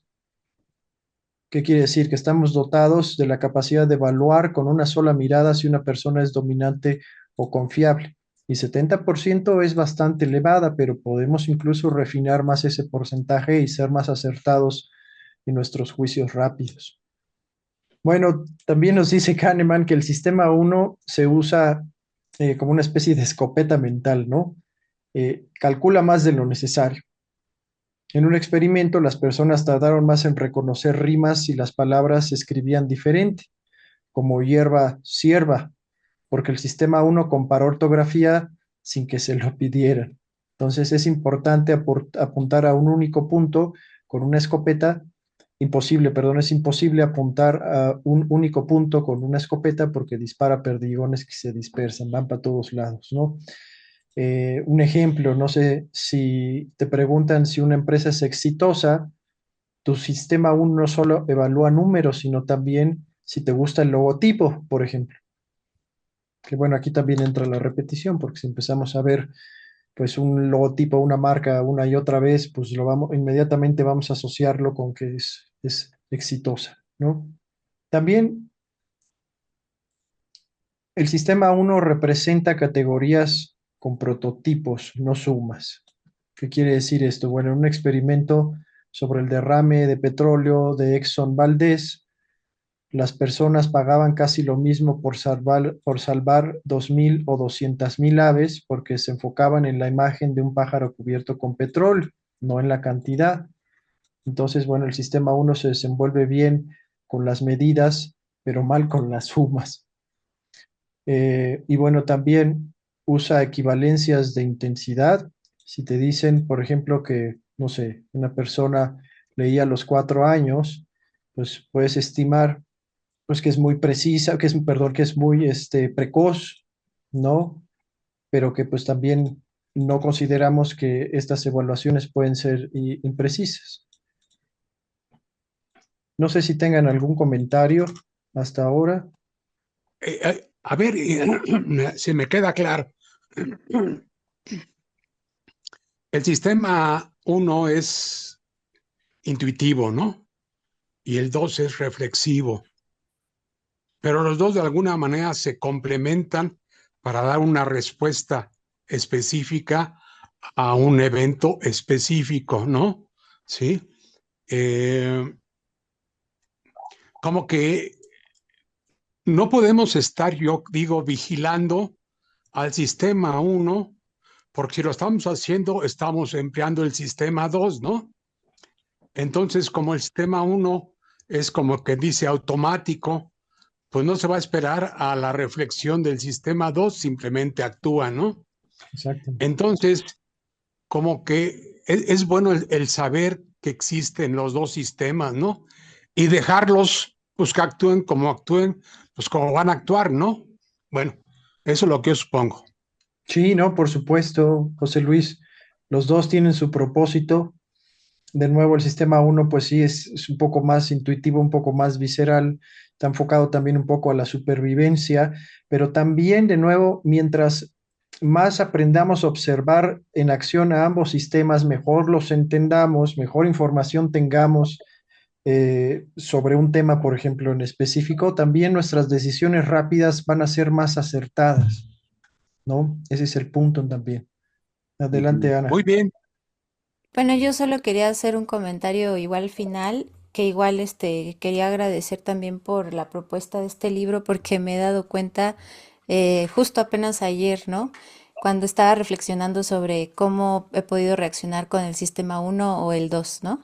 ¿Qué quiere decir? Que estamos dotados de la capacidad de evaluar con una sola mirada si una persona es dominante o confiable. Y 70% es bastante elevada, pero podemos incluso refinar más ese porcentaje y ser más acertados en nuestros juicios rápidos. Bueno, también nos dice Kahneman que el sistema uno se usa como una especie de escopeta mental, ¿no? Calcula más de lo necesario. En un experimento, las personas tardaron más en reconocer rimas si las palabras se escribían diferente, como hierba, sierva, porque el sistema uno comparó ortografía sin que se lo pidieran. Entonces es importante apuntar a un único punto con una escopeta. Imposible, perdón, es imposible apuntar a un único punto con una escopeta porque dispara perdigones que se dispersan, van para todos lados, ¿no? Un ejemplo, no sé si te preguntan si una empresa es exitosa, tu sistema aún no solo evalúa números, sino también si te gusta el logotipo, por ejemplo. Que bueno, aquí también entra la repetición, porque si empezamos a ver pues un logotipo, una marca una y otra vez, pues inmediatamente vamos a asociarlo con que es exitosa, ¿no? También el sistema uno representa categorías con prototipos, no sumas. ¿Qué quiere decir esto? Bueno, en un experimento sobre el derrame de petróleo de Exxon Valdez, las personas pagaban casi lo mismo por salvar 2.000 o 200.000 aves porque se enfocaban en la imagen de un pájaro cubierto con petróleo, no en la cantidad. Entonces, bueno, el sistema uno se desenvuelve bien con las medidas, pero mal con las sumas. Y bueno, también usa equivalencias de intensidad. Si te dicen, por ejemplo, que, no sé, una persona leía a los 4 años, pues puedes estimar pues que es muy precisa, perdón, que es muy precoz, ¿no? Pero que pues también no consideramos que estas evaluaciones pueden ser imprecisas. No sé si tengan algún comentario hasta ahora. A ver, se me queda claro. El sistema 1 es intuitivo, ¿no? Y el 2 es reflexivo. Pero los dos de alguna manera se complementan para dar una respuesta específica a un evento específico, ¿no? Sí. Como que no podemos estar, yo digo, vigilando al sistema 1, porque si lo estamos haciendo, estamos empleando el sistema 2, ¿no? Entonces, como el sistema 1 es como que dice automático, pues no se va a esperar a la reflexión del sistema 2, simplemente actúa, ¿no? Exacto. Entonces, como que es bueno el saber que existen los dos sistemas, ¿no? Y dejarlos, pues que actúen, pues como van a actuar, ¿no? Bueno, eso es lo que yo supongo. Sí, no, por supuesto, José Luis, los dos tienen su propósito. De nuevo, el sistema uno, pues sí, es un poco más intuitivo, un poco más visceral, está enfocado también un poco a la supervivencia, pero también, de nuevo, mientras más aprendamos a observar en acción a ambos sistemas, mejor los entendamos, mejor información tengamos sobre un tema, por ejemplo, en específico, también nuestras decisiones rápidas van a ser más acertadas, ¿no? Ese es el punto también. Adelante, Ana. Muy bien. Bueno, yo solo quería hacer un comentario igual final, que igual quería agradecer también por la propuesta de este libro, porque me he dado cuenta justo apenas ayer, ¿no? Cuando estaba reflexionando sobre cómo he podido reaccionar con el sistema uno o el 2, ¿no?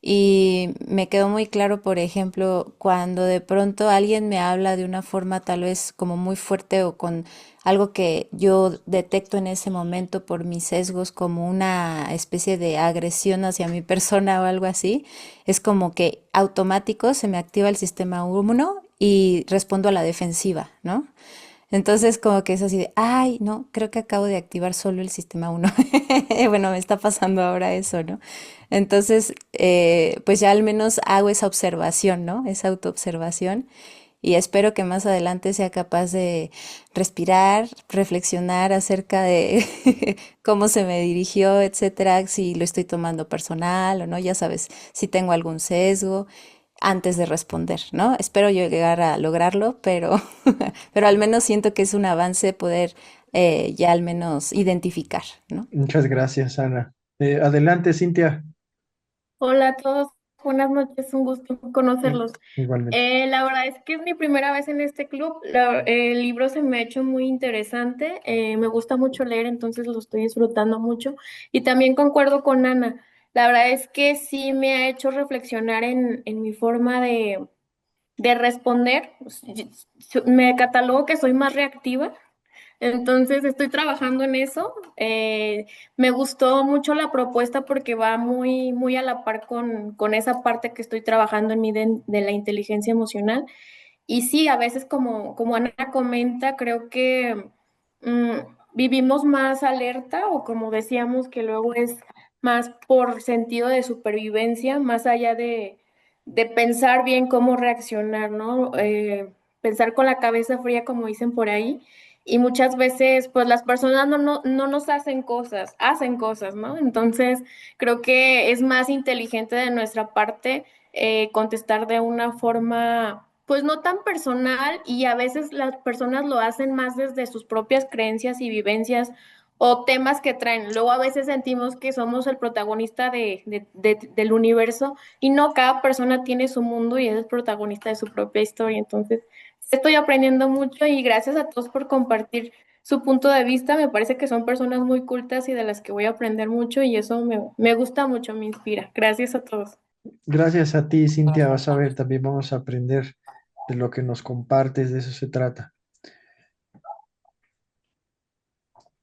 Y me quedó muy claro, por ejemplo, cuando de pronto alguien me habla de una forma tal vez como muy fuerte o con algo que yo detecto en ese momento por mis sesgos como una especie de agresión hacia mi persona o algo así, es como que automático se me activa el sistema uno y respondo a la defensiva, ¿no? Entonces como que es así de, ay, no, creo que acabo de activar solo el sistema uno. Bueno, me está pasando ahora eso, ¿no? Entonces, pues ya al menos hago esa observación, ¿no? Esa autoobservación y espero que más adelante sea capaz de respirar, reflexionar acerca de cómo se me dirigió, etcétera, si lo estoy tomando personal o no, ya sabes, si tengo algún sesgo antes de responder, ¿no? Espero yo llegar a lograrlo, pero, pero al menos siento que es un avance poder ya al menos identificar, ¿no? Muchas gracias, Ana. Adelante, Cintia. Hola a todos, buenas noches, un gusto I- conocerlos. Igualmente. La verdad es que es mi primera vez en este club. El libro se me ha hecho muy interesante, me gusta mucho leer, entonces lo estoy disfrutando mucho. Y también concuerdo con Ana. La verdad es que sí me ha hecho reflexionar en mi forma de responder. Me catalogo que soy más reactiva. Entonces estoy trabajando en eso. Me gustó mucho la propuesta porque va muy, muy a la par con esa parte que estoy trabajando en mí de la inteligencia emocional. Y sí, a veces como Ana comenta, creo que mm, vivimos más alerta o como decíamos que luego es más por sentido de supervivencia, más allá de pensar bien cómo reaccionar, ¿no? Pensar con la cabeza fría, como dicen por ahí. Y muchas veces, pues las personas no nos hacen cosas, ¿no? Entonces, creo que es más inteligente de nuestra parte contestar de una forma, pues no tan personal y a veces las personas lo hacen más desde sus propias creencias y vivencias o temas que traen. Luego a veces sentimos que somos el protagonista del universo y no, cada persona tiene su mundo y es el protagonista de su propia historia. Entonces, estoy aprendiendo mucho y gracias a todos por compartir su punto de vista. Me parece que son personas muy cultas y de las que voy a aprender mucho y eso me gusta mucho, me inspira. Gracias a todos. Gracias a ti, Cintia. Vas a ver, también vamos a aprender de lo que nos compartes, de eso se trata.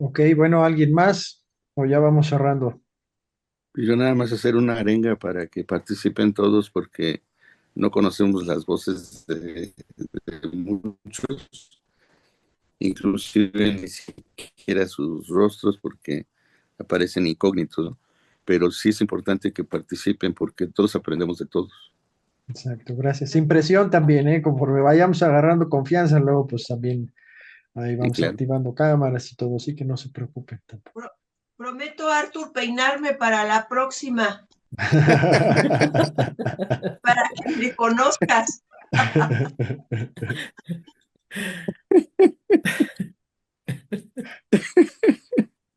Ok, bueno, ¿alguien más? O ya vamos cerrando. Y yo nada más hacer una arenga para que participen todos porque no conocemos las voces de muchos, inclusive ni siquiera sus rostros porque aparecen incógnitos, ¿no? Pero sí es importante que participen porque todos aprendemos de todos. Exacto, gracias. Sin presión también, ¿eh? Conforme vayamos agarrando confianza, luego pues también ahí Y vamos claro, activando cámaras y todo, así que no se preocupen tanto. Prometo, Arthur, peinarme para la próxima, para que me conozcas.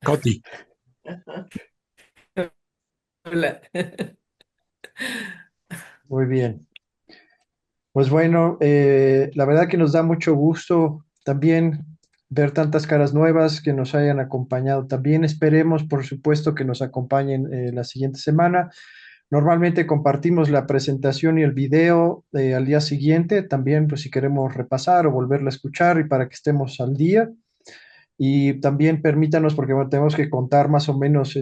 Coti. Hola. Muy bien. Pues bueno, la verdad que nos da mucho gusto también ver tantas caras nuevas que nos hayan acompañado. También esperemos, por supuesto, que nos acompañen la siguiente semana. Normalmente compartimos la presentación y el video al día siguiente, también pues si queremos repasar o volverla a escuchar y para que estemos al día. Y también permítanos, porque bueno, tenemos que contar más o menos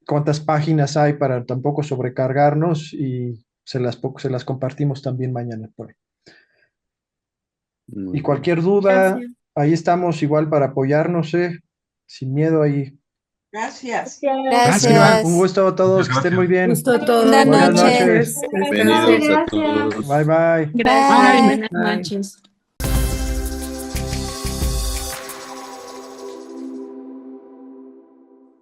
cuántas páginas hay para tampoco sobrecargarnos y se las compartimos también mañana. Muy Y bien. cualquier duda, Gracias. ahí estamos igual para apoyarnos, sin miedo ahí. Gracias. Gracias. Un Gracias. gusto a todos, que estén muy bien. Gusto a todos. Buenas Buenas noches. noches. Descansen. Bienvenidos a todos. Bye bye. Gracias, Bye. buenas Bye. noches.